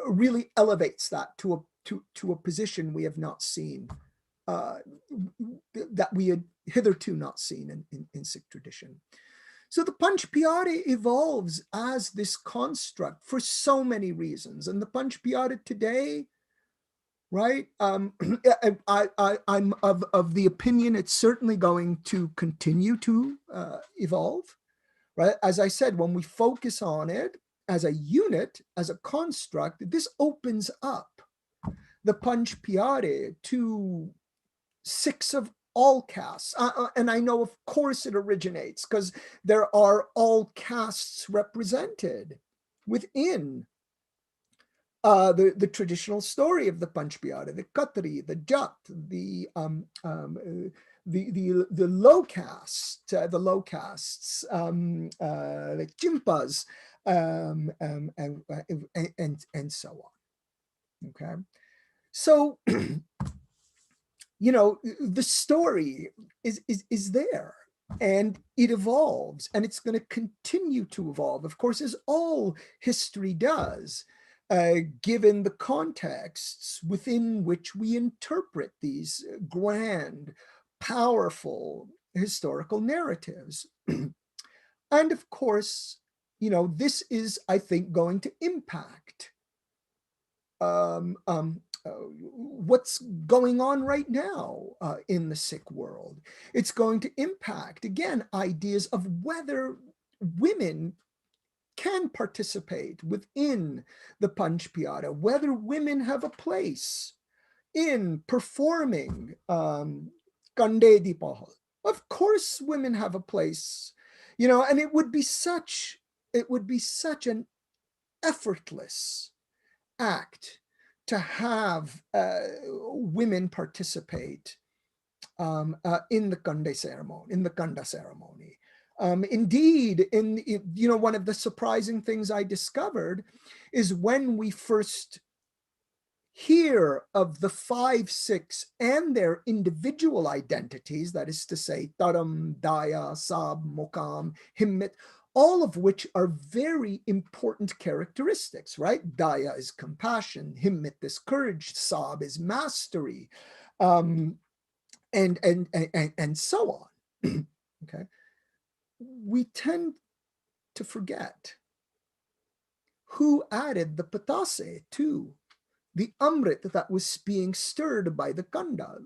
B: really elevates that to a position we have not seen, that we had hitherto not seen in Sikh tradition. So the Panj Pyare evolves as this construct for so many reasons, and the Panj Pyare today, right? I'm of the opinion it's certainly going to continue to evolve, right? As I said, when we focus on it as a unit, as a construct, this opens up the Panj Pyare to Sikhs of all castes. And I know, of course, it originates because there are all castes represented within the traditional story of the Panj Pyare, the Khatri, the Jat, the low caste, the Chimpas, and so on. Okay, so the story is there, and it evolves, and it's going to continue to evolve, of course, as all history does, given the contexts within which we interpret these grand, powerful historical narratives. And of course, this is, I think, going to impact what's going on right now in the Sikh world. It's going to impact, again, ideas of whether women can participate within the Panj Pyare, whether women have a place in performing Kande Di Pahal. Of course, women have a place, and it would be such an effortless act to have women participate in the Kanda ceremony. Indeed, one of the surprising things I discovered is when we first hear of the 5 Sikhs and their individual identities, that is to say, Dharam, Daya, Sab, Mokam, Himmat, all of which are very important characteristics, right? Daya is compassion, himmat is courage, sab is mastery, and so on. Okay, we tend to forget who added the patase to the amrit that was being stirred by the kanda.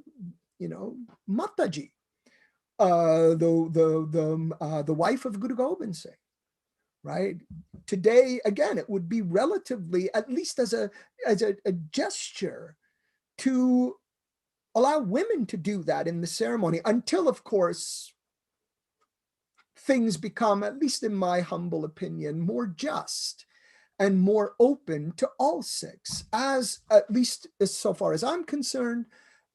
B: Mataji, the wife of Guru Gobind Singh, right? Today, again, it would be relatively, at least as a gesture, to allow women to do that in the ceremony, until, of course, things become, at least in my humble opinion, more just and more open to all Sikhs, as, at least as so far as I'm concerned,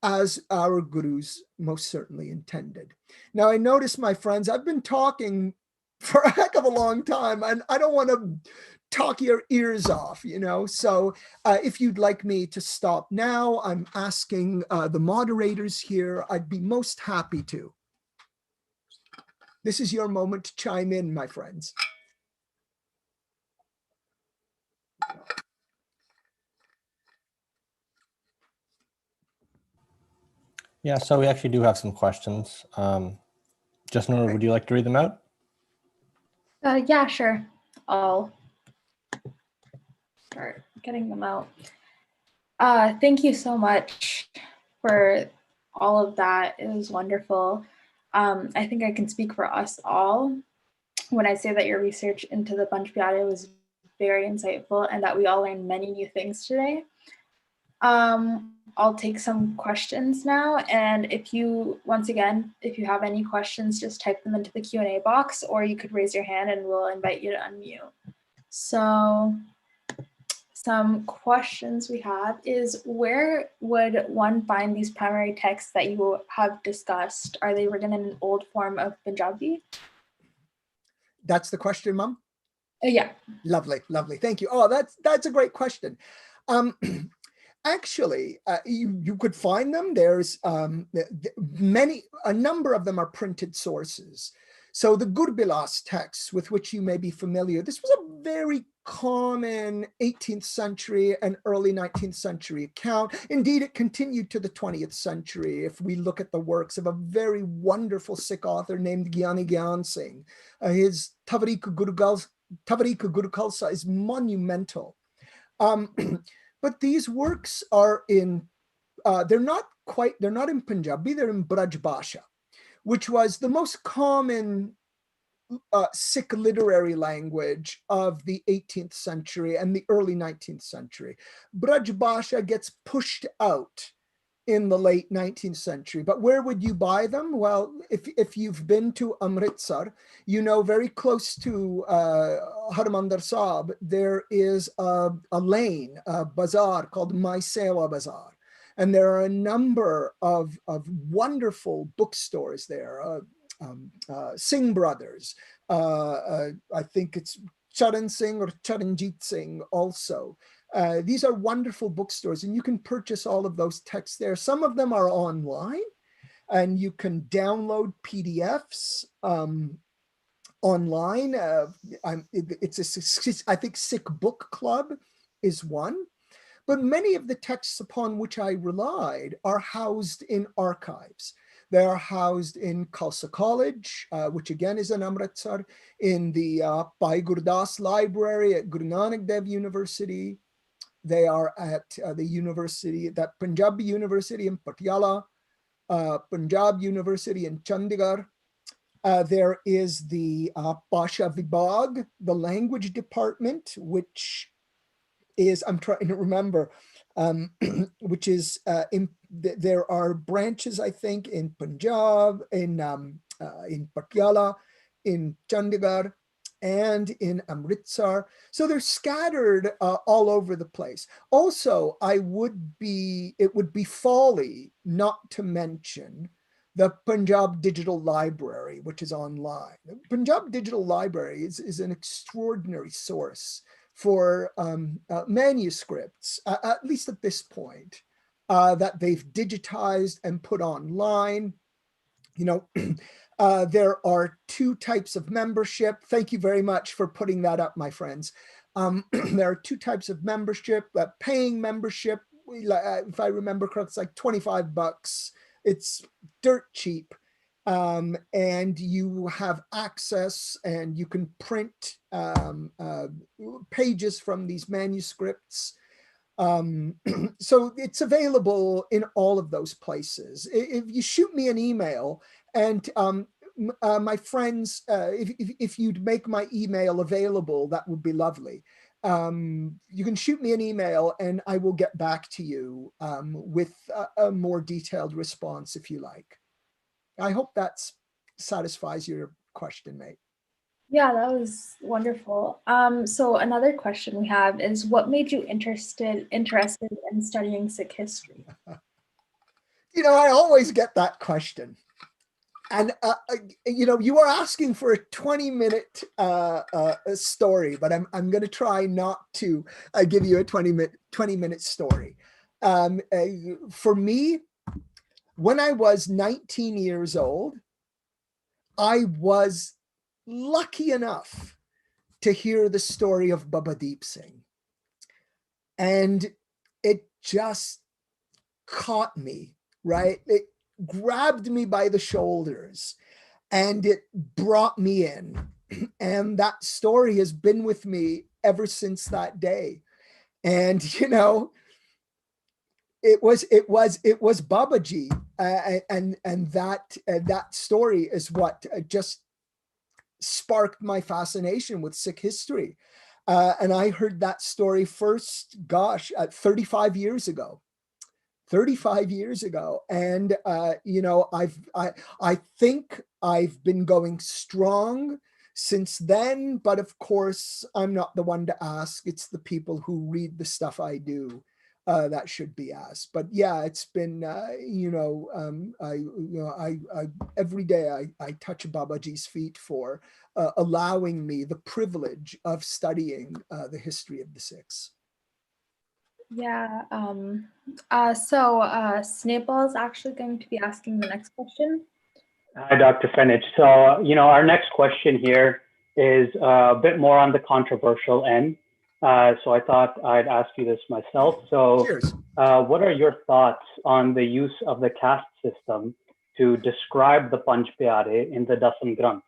B: as our gurus most certainly intended. Now, I notice, my friends, I've been talking for a heck of a long time, and I don't want to talk your ears off, So if you'd like me to stop now, I'm asking the moderators here, I'd be most happy to. This is your moment to chime in, my friends.
C: Yeah, so we actually do have some questions. Jasnora, would you like to read them out?
A: Yeah, sure. I'll start getting them out. Thank you so much for all of that. It was wonderful. I think I can speak for us all when I say that your research into the Panj Pyare was very insightful and that we all learned many new things today. I'll take some questions now, and if you have any questions, just type them into the Q&A box, or you could raise your hand and we'll invite you to unmute. So some questions we have is, where would one find these primary texts that you have discussed? Are they written in an old form of Punjabi?
B: That's the question, Mom?
A: Yeah.
B: Lovely. Thank you. Oh, that's a great question. Actually, you could find them. There's a number of them are printed sources. So the Gurbilas texts, with which you may be familiar, this was a very common 18th century and early 19th century account. Indeed, it continued to the 20th century. If we look at the works of a very wonderful Sikh author named Gyani Gyan Singh, his Tavarika Guru Khalsa is monumental. But these works are they're not in Punjabi, they're in Braj Bhasha, which was the most common Sikh literary language of the 18th century and the early 19th century. Braj Bhasha gets pushed out in the late 19th century. But where would you buy them? Well, if you've been to Amritsar, very close to Harmandir Sahib, there is a lane, a bazaar called Mai Sewa Bazaar. And there are a number of wonderful bookstores there. Singh brothers, I think it's Charan Singh or Charanjit Singh also. These are wonderful bookstores, and you can purchase all of those texts there. Some of them are online, and you can download PDFs online. I think Sikh Book Club is one. But many of the texts upon which I relied are housed in archives. They are housed in Khalsa College, which again is in Amritsar, in the Bhai Gurdas Library at Guru Nanak Dev University. They are at the university, that Punjabi University in Patiala, Punjab University in Chandigarh. There is the Bhasha Vibhag, the language department, which is, I'm trying to remember, which is, there are branches, I think, in Punjab, in Patiala, in Chandigarh, and in Amritsar. So they're scattered all over the place. Also, it would be folly not to mention the Punjab Digital Library, which is online. The Punjab Digital Library is an extraordinary source for manuscripts, at least at this point, that they've digitized and put online. There are two types of membership. Thank you very much for putting that up, my friends. There are two types of membership. Paying membership, if I remember correctly, it's like $25. It's dirt cheap. And you have access, and you can print pages from these manuscripts. So it's available in all of those places. If you shoot me an email, and my friends, if you'd make my email available, that would be lovely. You can shoot me an email and I will get back to you with a more detailed response if you like. I hope that satisfies your question, mate.
A: Yeah, that was wonderful. So another question we have is, what made you interested in studying Sikh history?
B: You know, I always get that question. And, you know, you are asking for a 20-minute story, but I'm going to try not to give you a 20-minute story. For me, when I was 19 years old, I was lucky enough to hear the story of Babadeep Singh. And it just caught me, right? It grabbed me by the shoulders and it brought me in. And that story has been with me ever since that day. And, you know, it was Babaji, and that story is what just sparked my fascination with Sikh history. And I heard that story first, 35 years ago. 35 years ago. And, you know, I think I've been going strong since then, but of course, I'm not the one to ask. It's the people who read the stuff I do that should be asked. But yeah, it's been, every day I touch Babaji's feet for allowing me the privilege of studying the history of the Sikhs.
A: Yeah. Snapal is actually going to be asking the next question.
D: Hi, Dr. Fenech. So, you know, our next question here is a bit more on the controversial end. So I thought I'd ask you this myself. So what are your thoughts on the use of the caste system to describe the Panj Pyare in the Dasam Granth?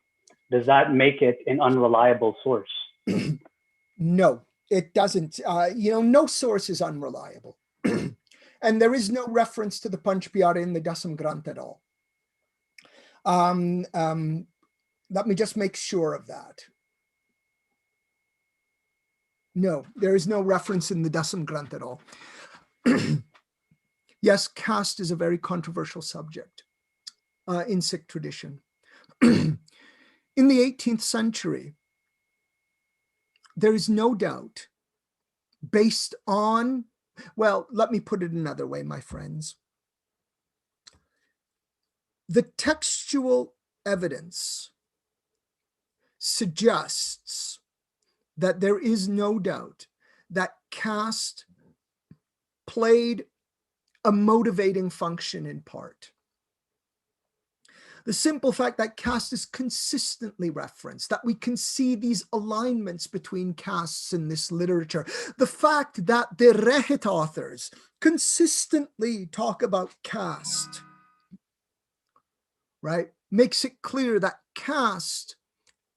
D: Does that make it an unreliable source?
B: No, it doesn't. You know, no source is unreliable. And there is no reference to the Panj Pyare in the Dasam Granth at all. Let me just make sure of that. No, there is no reference in the Dasam Granth at all. Yes, caste is a very controversial subject in Sikh tradition. In the 18th century, there is no doubt, based on, well, let me put it another way, my friends. The textual evidence suggests that there is no doubt that caste played a motivating function in part. The simple fact that caste is consistently referenced, that we can see these alignments between castes in this literature, the fact that the Rehit authors consistently talk about caste, right, makes it clear that caste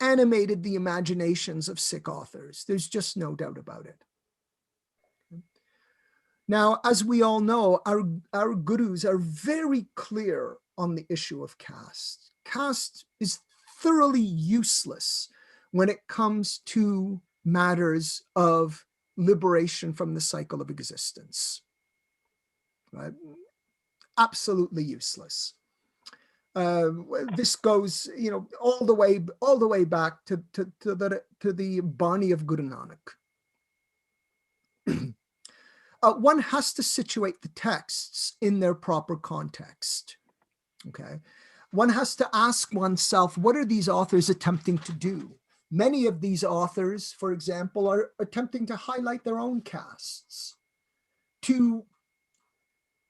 B: animated the imaginations of Sikh authors. There's just no doubt about it. Now, as we all know, our gurus are very clear on the issue of caste. Caste is thoroughly useless when it comes to matters of liberation from the cycle of existence. Right? Absolutely useless. This goes, you know, all the way back to the Bani of Guru Nanak. One has to situate the texts in their proper context. Okay, one has to ask oneself, what are these authors attempting to do? Many of these authors, for example, are attempting to highlight their own castes, to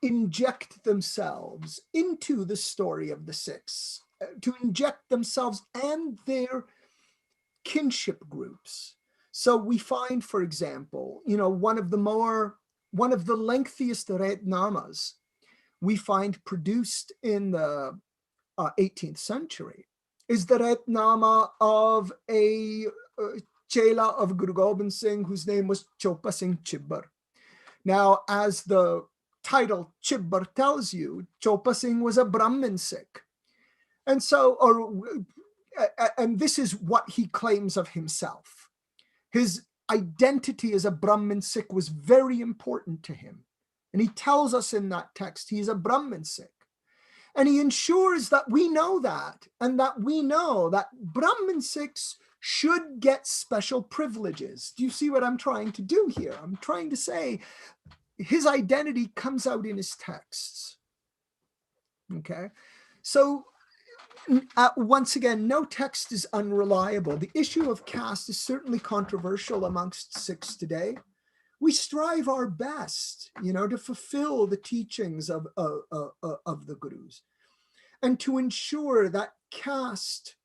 B: inject themselves into the story of the Sikhs to inject themselves and their kinship groups. So we find, for example, one of the lengthiest Retnamas we find produced in the 18th century is the Retnama of a Chela of Guru Gobind Singh, whose name was Chopa Singh Chibbar. Now, as the title Chibbar tells you, Chopa Singh was a Brahmin Sikh. And this is what he claims of himself. His identity as a Brahmin Sikh was very important to him. And he tells us in that text, he's a Brahmin Sikh. And he ensures that we know that, and that we know that Brahmin Sikhs should get special privileges. Do you see what I'm trying to do here? I'm trying to say his identity comes out in his texts. Okay, so once again, no text is unreliable. The issue of caste is certainly controversial amongst Sikhs today. We strive our best, to fulfill the teachings of the Gurus, and to ensure that caste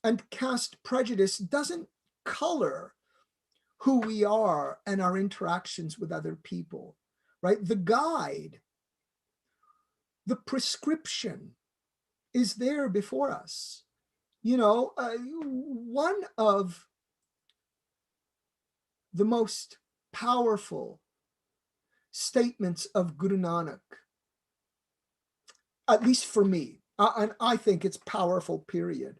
B: and caste prejudice doesn't color who we are and our interactions with other people, right? The guide, the prescription is there before us. One of the most powerful statements of Guru Nanak, at least for me, and I think it's powerful, period.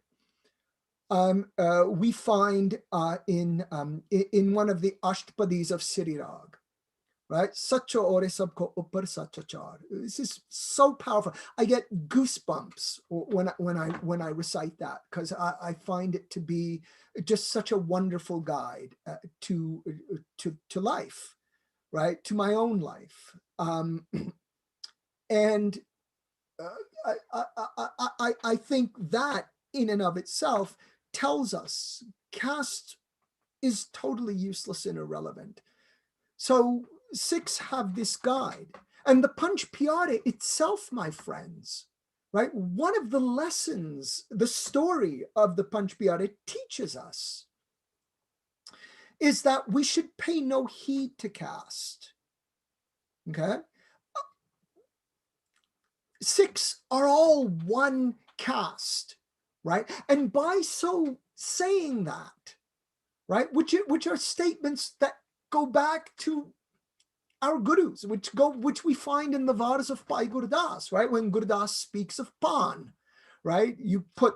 B: We find in one of the Ashtpadis of Sirirag, right? Sacho aure sabko upar sachachar. This is so powerful. I get goosebumps when I recite that, because I find it to be just such a wonderful guide to life, right? To my own life, and I think that in and of itself tells us caste is totally useless and irrelevant. So Sikhs have this guide, and the Panj Pyare itself, my friends, right? One of the lessons the story of the Panj Pyare teaches us is that we should pay no heed to caste. Okay? Sikhs are all one caste, right? And by so saying that, right, which are statements that go back to our gurus, which we find in the Varas of Bhai Gurdas, right? When Gurdas speaks of Pan, right? You put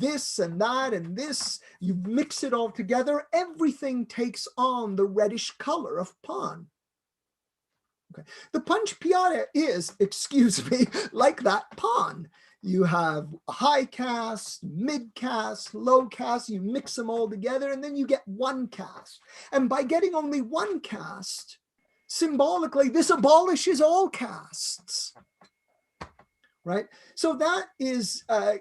B: this and that and this, you mix it all together, everything takes on the reddish color of Pan. Okay. The Panj Pyare is, excuse me, like that Pan. You have high caste, mid caste, low caste, you mix them all together, and then you get one caste. And by getting only one caste, symbolically, this abolishes all castes, right? So that is a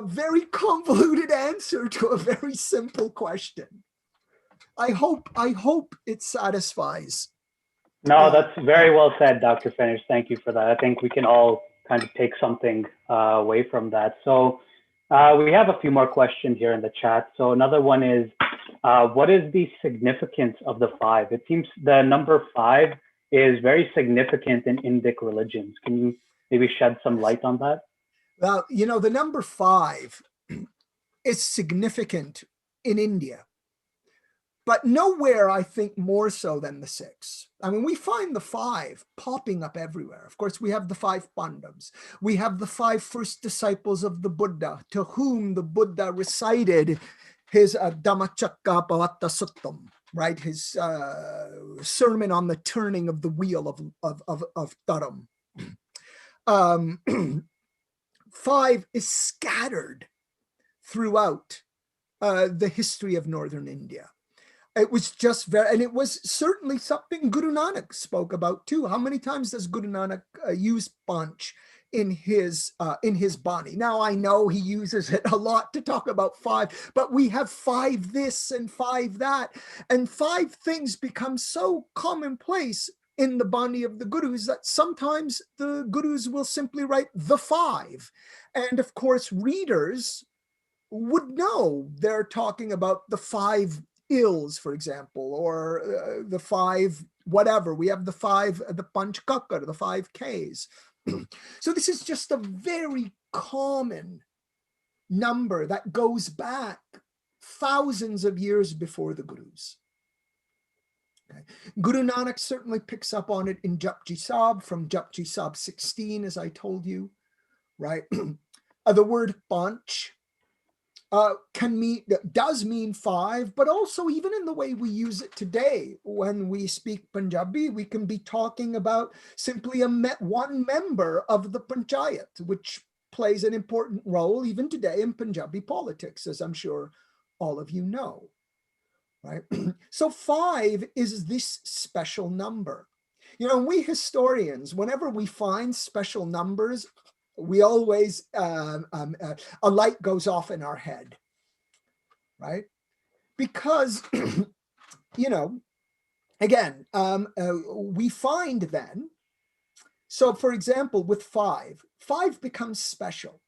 B: very convoluted answer to a very simple question. I hope it satisfies.
D: No, that's very well said, Dr. Fenech. Thank you for that. I think we can all kind of take something away from that. So we have a few more questions here in the chat. So another one is, what is the significance of the 5? It seems the number 5 is very significant in Indic religions. Can you maybe shed some light on that?
B: Well, the number 5 is significant in India, but nowhere, I think, more so than the 6. I mean, we find the 5 popping up everywhere. Of course, we have the 5 Pandavas. We have the 5 first disciples of the Buddha, to whom the Buddha recited his Dhammacakka Pavatta Suttam, right? His sermon on the turning of the wheel of Dharam. 5 is scattered throughout the history of northern India. It was just and it was certainly something Guru Nanak spoke about too. How many times does Guru Nanak use Panch in his Bani? Now, I know he uses it a lot to talk about 5, but we have 5 this and 5 that, and 5 things become so commonplace in the Bani of the Gurus that sometimes the Gurus will simply write the five. And of course, readers would know they're talking about the five ills, for example, or the five whatever. We have the five, the Panch Kakar, the 5 Ks. So this is just a very common number that goes back thousands of years before the Gurus. Okay. Guru Nanak certainly picks up on it in Japji Sahib, from Japji Sahib 16, as I told you, right? The word Panch does mean five, but also even in the way we use it today, when we speak Punjabi, we can be talking about simply one member of the Panchayat, which plays an important role even today in Punjabi politics, as I'm sure all of you know, right? So 5 is this special number. You know, we historians, whenever we find special numbers, we always, a light goes off in our head, right? Because, you know, again, we find then, so for example, with 5 becomes special,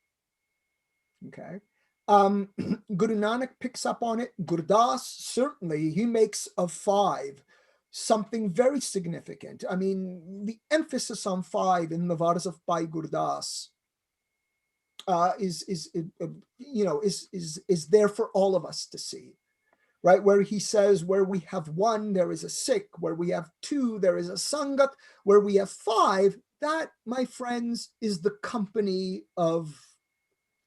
B: okay? Guru Nanak picks up on it. Gurdas, certainly, he makes of 5 something very significant. I mean, the emphasis on 5 in the Varas of Bhai Gurdas is there for all of us to see, right? Where he says, where we have 1, there is a Sikh. Where we have 2, there is a Sangat. Where we have 5, that, my friends, is the company of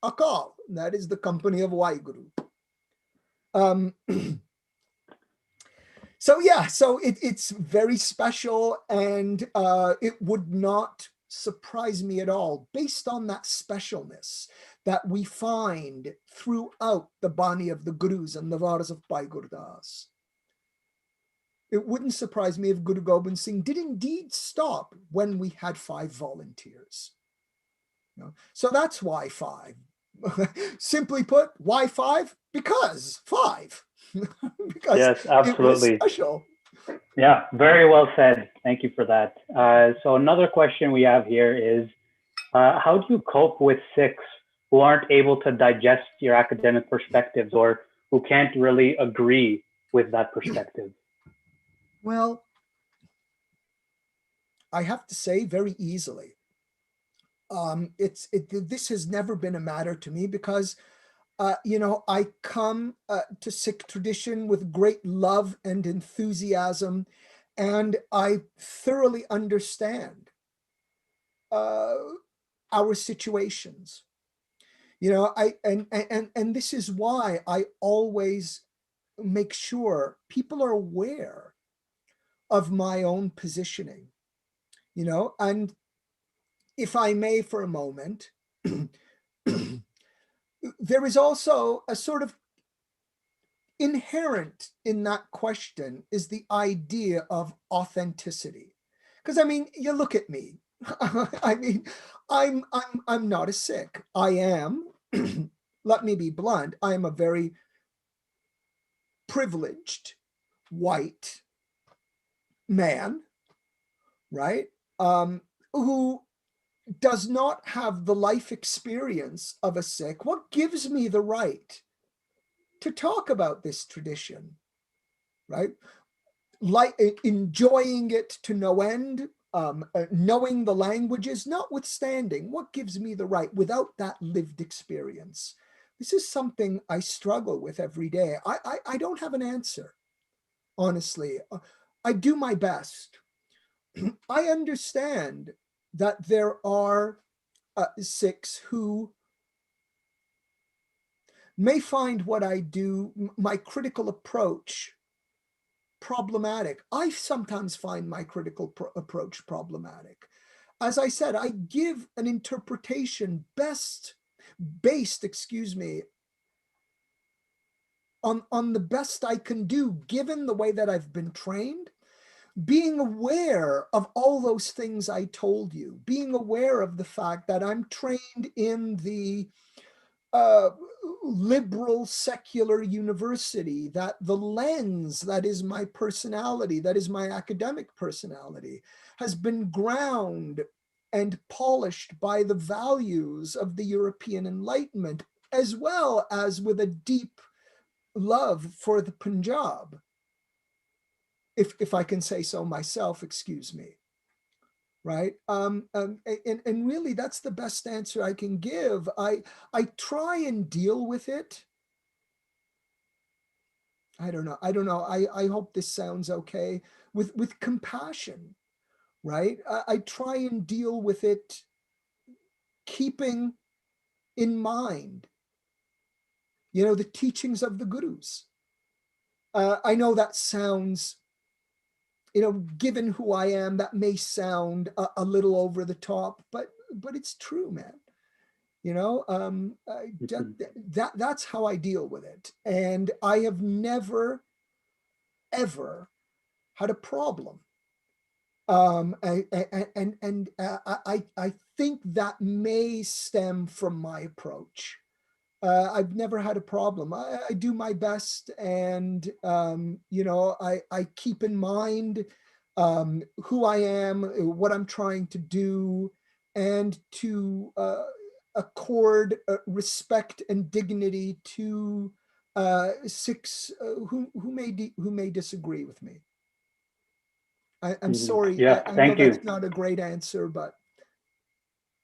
B: Akal. That is the company of Waheguru. So yeah, so it's very special, and it would not surprise me at all, based on that specialness that we find throughout the Bani of the Gurus and the Varas of Bhai Gurdas. It wouldn't surprise me if Guru Gobind Singh did indeed stop when we had 5 volunteers. You know? So that's why 5. Simply put, why 5? Because 5. Because
D: yes, absolutely.
B: It was special.
D: Yeah, very well said. Thank you for that. So another question we have here is, how do you cope with Sikhs who aren't able to digest your academic perspectives, or who can't really agree with that perspective?
B: Well, I have to say very easily. This has never been a matter to me, because you know, I come to Sikh tradition with great love and enthusiasm, and I thoroughly understand our situations. You know, and this is why I always make sure people are aware of my own positioning. You know, and if I may for a moment, there is also a sort of inherent in that question is the idea of authenticity. Because I mean, you look at me. I mean, I'm not a Sikh. I am, let me be blunt, I am a very privileged white man, right? Who does not have the life experience of a Sikh. What gives me the right to talk about this tradition, right? Like enjoying it to no end, knowing the languages, notwithstanding, what gives me the right without that lived experience? This is something I struggle with every day. I don't have an answer, honestly. I do my best. I understand that there are Sikhs who may find what I do, my critical approach, problematic. I sometimes find my critical approach problematic. As I said, I give an interpretation based, on the best I can do, given the way that I've been trained, being aware of all those things I told you, being aware of the fact that I'm trained in the liberal secular university, that the lens that is my personality, that is my academic personality, has been ground and polished by the values of the European Enlightenment, as well as with a deep love for the Punjab, if I can say so myself, excuse me. Right. And really, that's the best answer I can give. I try and deal with it. I don't know. I hope this sounds okay. With compassion, right? I try and deal with it, keeping in mind, the teachings of the gurus. I know that sounds, given who I am, that may sound a little over the top, but it's true, man. That's how I deal with it. And I have never, ever had a problem. I think that may stem from my approach. I've never had a problem. I do my best, and I keep in mind who I am, what I'm trying to do, and to accord respect and dignity to Sikhs who may disagree with me. I'm sorry.
D: Yeah,
B: I
D: thank
B: know
D: you.
B: that's not a great answer, but.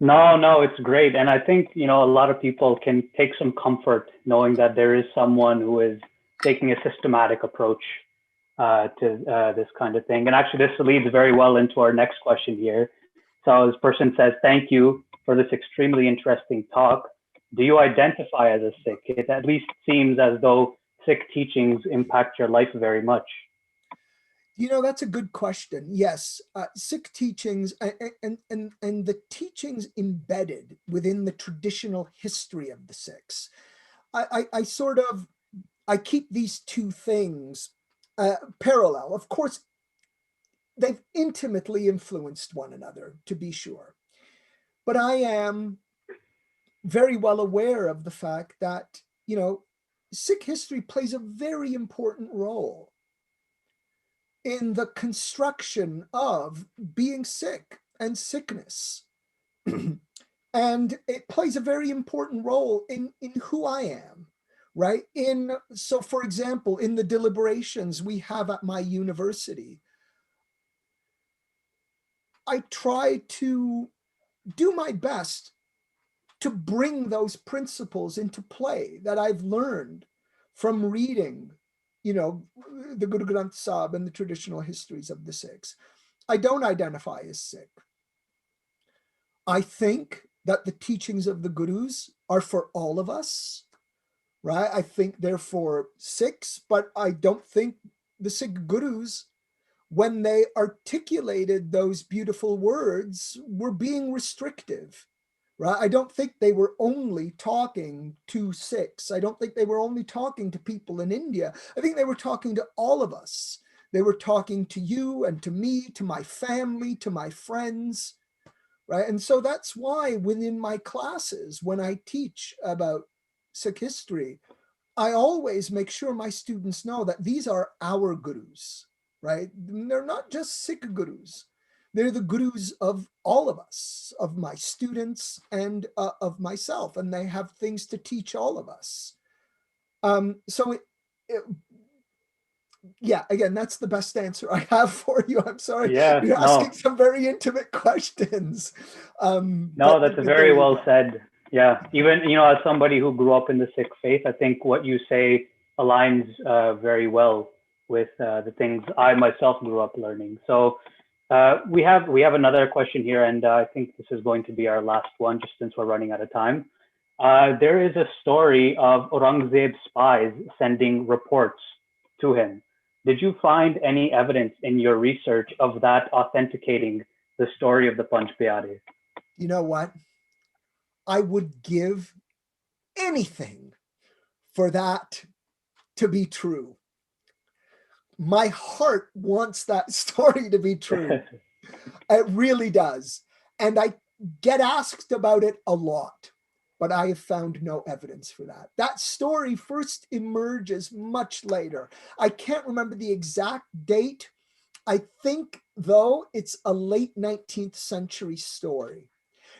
D: No, it's great. And I think, a lot of people can take some comfort knowing that there is someone who is taking a systematic approach to this kind of thing. And actually, this leads very well into our next question here. So this person says, thank you for this extremely interesting talk. Do you identify as a Sikh? It at least seems as though Sikh teachings impact your life very much.
B: That's a good question. Yes, Sikh teachings and the teachings embedded within the traditional history of the Sikhs. I keep these two things parallel. Of course, they've intimately influenced one another, to be sure. But I am very well aware of the fact that, Sikh history plays a very important role in the construction of being Sikh and Sikhness. And it plays a very important role in who I am, right? So for example, in the deliberations we have at my university, I try to do my best to bring those principles into play that I've learned from reading the Guru Granth Sahib and the traditional histories of the Sikhs. I don't identify as Sikh. I think that the teachings of the Gurus are for all of us, right? I think they're for Sikhs, but I don't think the Sikh Gurus, when they articulated those beautiful words, were being restrictive. Right? I don't think they were only talking to Sikhs. I don't think they were only talking to people in India. I think they were talking to all of us. They were talking to you and to me, to my family, to my friends, right? And so that's why within my classes, when I teach about Sikh history, I always make sure my students know that these are our gurus, right? They're not just Sikh gurus. They're the gurus of all of us, of my students and of myself, and they have things to teach all of us. Yeah, again, that's the best answer I have for you. I'm sorry.
D: Yeah,
B: You're asking some very intimate questions.
D: No, that's very well said. Yeah, even, as somebody who grew up in the Sikh faith, I think what you say aligns very well with the things I myself grew up learning. So we have another question here, and I think this is going to be our last one, just since we're running out of time. There is a story of Aurangzeb's spies sending reports to him. Did you find any evidence in your research of that authenticating the story of the Panj Pyare?
B: You know what? I would give anything for that to be true. My heart wants that story to be true. It really does. And I get asked about it a lot. but I have found no evidence for that. That story first emerges much later. I can't remember the exact date. I think, though, it's a late 19th century story.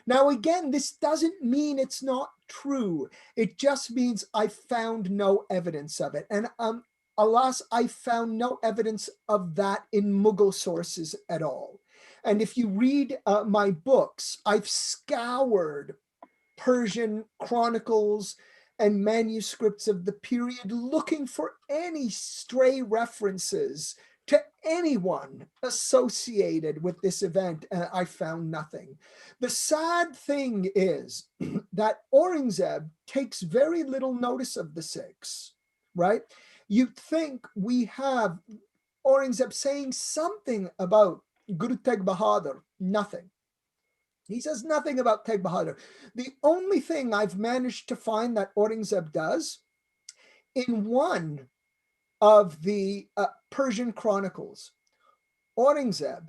B: Now, again, this doesn't mean it's not true. It just means I found no evidence of it. And alas, I found no evidence of that in Mughal sources at all. And if you read my books, I've scoured Persian chronicles and manuscripts of the period looking for any stray references to anyone associated with this event. I found nothing. The sad thing is that Aurangzeb takes very little notice of the Sikhs, right? You'd think we have Aurangzeb saying something about Guru Tegh Bahadur, nothing. He says nothing about Tegh Bahadur. The only thing I've managed to find that Aurangzeb does, in one of the Persian chronicles, Aurangzeb,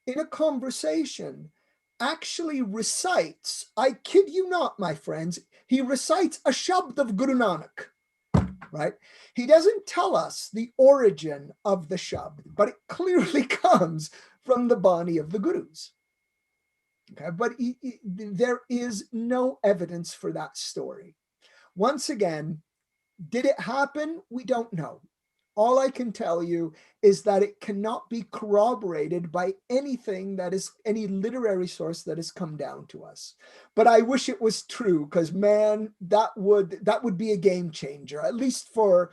B: in a conversation, actually recites, I kid you not, my friends, he recites a shabd of Guru Nanak, right? He doesn't tell us the origin of the shabd, but it clearly comes from the Bani of the Gurus. Okay, but there is no evidence for that story. Once again, did it happen? We don't know. All I can tell you is that it cannot be corroborated by anything that is any literary source that has come down to us. But I wish it was true, because man, that would be a game changer, at least for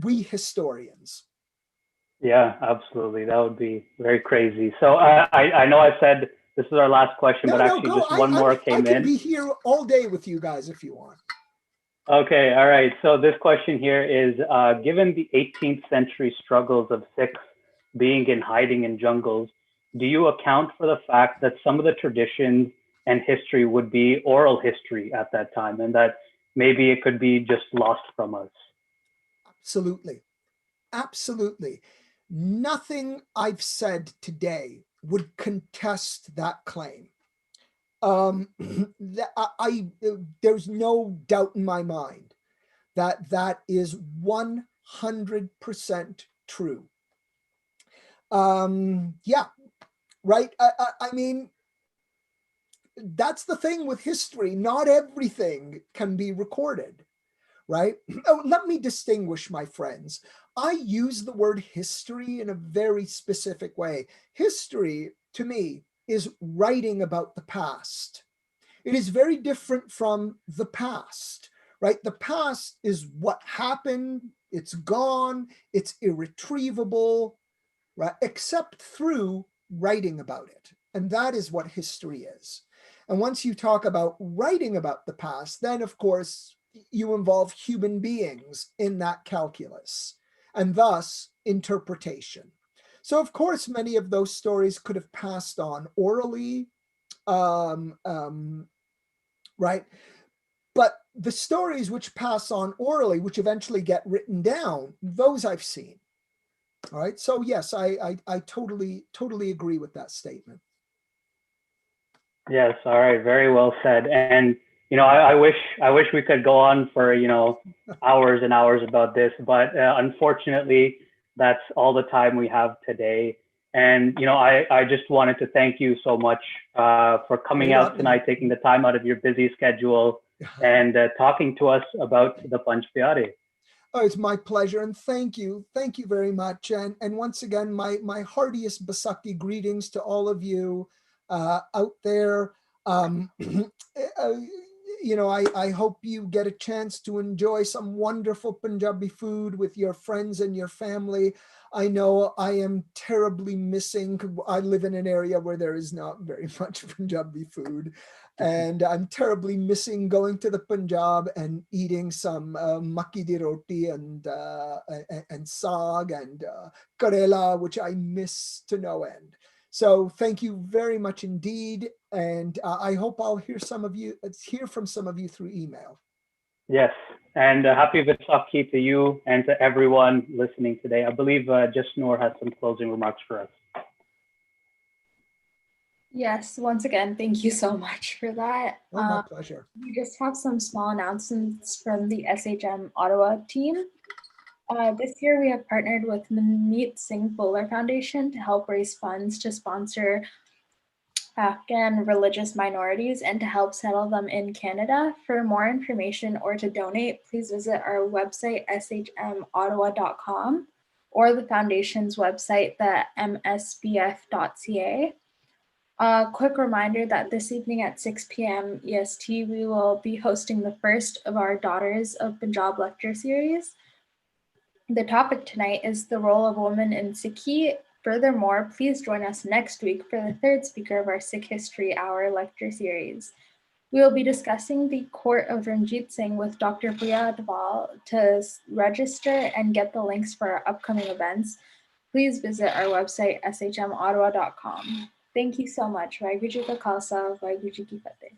B: we historians.
D: Yeah, absolutely. That would be very crazy. So I know I said this is our last question, but actually just one more came in.
B: I could be here all day with you guys if you want.
D: Okay, all right. So this question here is, given the 18th century struggles of Sikhs being in hiding in jungles, do you account for the fact that some of the traditions and history would be oral history at that time, and that maybe it could be just lost from us?
B: Absolutely. Absolutely. Nothing I've said today would contest that claim. There's no doubt in my mind that that is 100% true. Yeah, right. I mean, that's the thing with history. Not everything can be recorded, right? Oh, let me distinguish, my friends. I use the word history in a very specific way. History, to me, is writing about the past. It is very different from the past, right? The past is what happened, it's gone, it's irretrievable, right? Except through writing about it. And that is what history is. And once you talk about writing about the past, then of course, you involve human beings in that calculus, and thus interpretation. So of course, many of those stories could have passed on orally, right? But the stories which pass on orally, which eventually get written down, those I've seen. All right. So yes, I totally agree with that statement.
D: Yes. All right. Very well said. And I wish we could go on for hours and hours about this, but unfortunately, that's all the time we have today. And I just wanted to thank you so much for coming out tonight, taking the time out of your busy schedule, and talking to us about the Panj Pyare.
B: Oh, it's my pleasure, and thank you very much. And once again, my heartiest Baisakhi greetings to all of you out there. I hope you get a chance to enjoy some wonderful Punjabi food with your friends and your family. I know I am terribly missing. I live in an area where there is not very much Punjabi food, and I'm terribly missing going to the Punjab and eating some makki di roti and saag and karela, which I miss to no end. So thank you very much indeed, and I hope I'll hear from some of you through email.
D: Yes, and happy Vaisakhi to you and to everyone listening today. I believe Jasnoor has some closing remarks for us.
A: Yes, once again, thank you so much for that.
B: Oh, my pleasure.
A: We just have some small announcements from the SHM Ottawa team. This year, we have partnered with Manmeet Singh Bowler Foundation to help raise funds to sponsor Afghan religious minorities and to help settle them in Canada. For more information or to donate, please visit our website, shmottawa.com, or the foundation's website, the msbf.ca. A quick reminder that this evening at 6 p.m. EST, we will be hosting the first of our Daughters of Punjab lecture series. The topic tonight is the role of women in Sikhi. Furthermore, please join us next week for the third speaker of our Sikh History Hour lecture series. We will be discussing the Court of Ranjit Singh with Dr. Priya Dval. To register and get the links for our upcoming events, please visit our website, shmottawa.com. Thank you so much. Waheguru Ji Ka Khalsa, Waheguru Ji Ki Fateh.